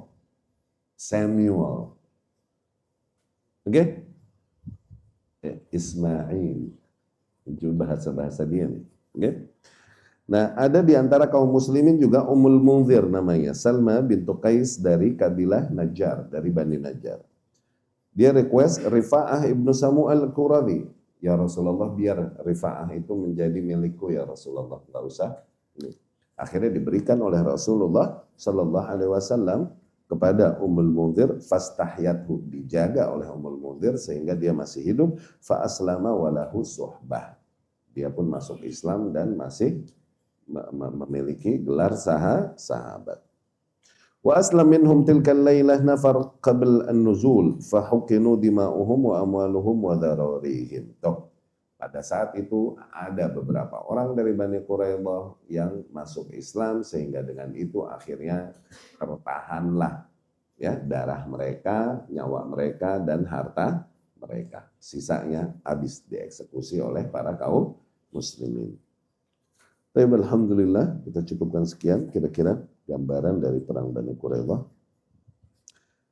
Oke? Ya, Ismail. Itu bahasa-bahasa dia nih. Oke? Nah, ada di antara kaum muslimin juga Ummul Munzir namanya, Salma bintu Qais dari kabilah Najjar, dari Bani Najjar. Dia request Rifa'ah ibnu Samu'al Al-Quradhi. Ya Rasulullah, biar Rifa'ah itu menjadi milikku ya Rasulullah, nggak usah. Akhirnya diberikan oleh Rasulullah Sallallahu Alaihi Wasallam kepada Ummul Munzir, fastahyathu, dijaga oleh Ummul Munzir sehingga dia masih hidup. Fa aslama walahu suhbah, dia pun masuk Islam dan masih memiliki gelar sahabat. Wa aslam minhum tilkal lailah nafar qabl an-nuzul fahukinu dima'uhum wa amwaluhum wa dararihim. Pada saat itu ada beberapa orang dari Bani Quraidah yang masuk Islam sehingga dengan itu akhirnya tertahanlah ya darah mereka, nyawa mereka dan harta mereka. Sisanya habis dieksekusi oleh para kaum muslimin. Baik, alhamdulillah kita cukupkan sekian kira-kira gambaran dari perang Bani Quraidah.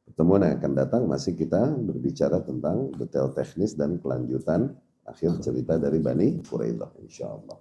Pertemuan yang akan datang masih kita berbicara tentang detail teknis dan kelanjutan akhir cerita dari Bani Quraidah insyaallah.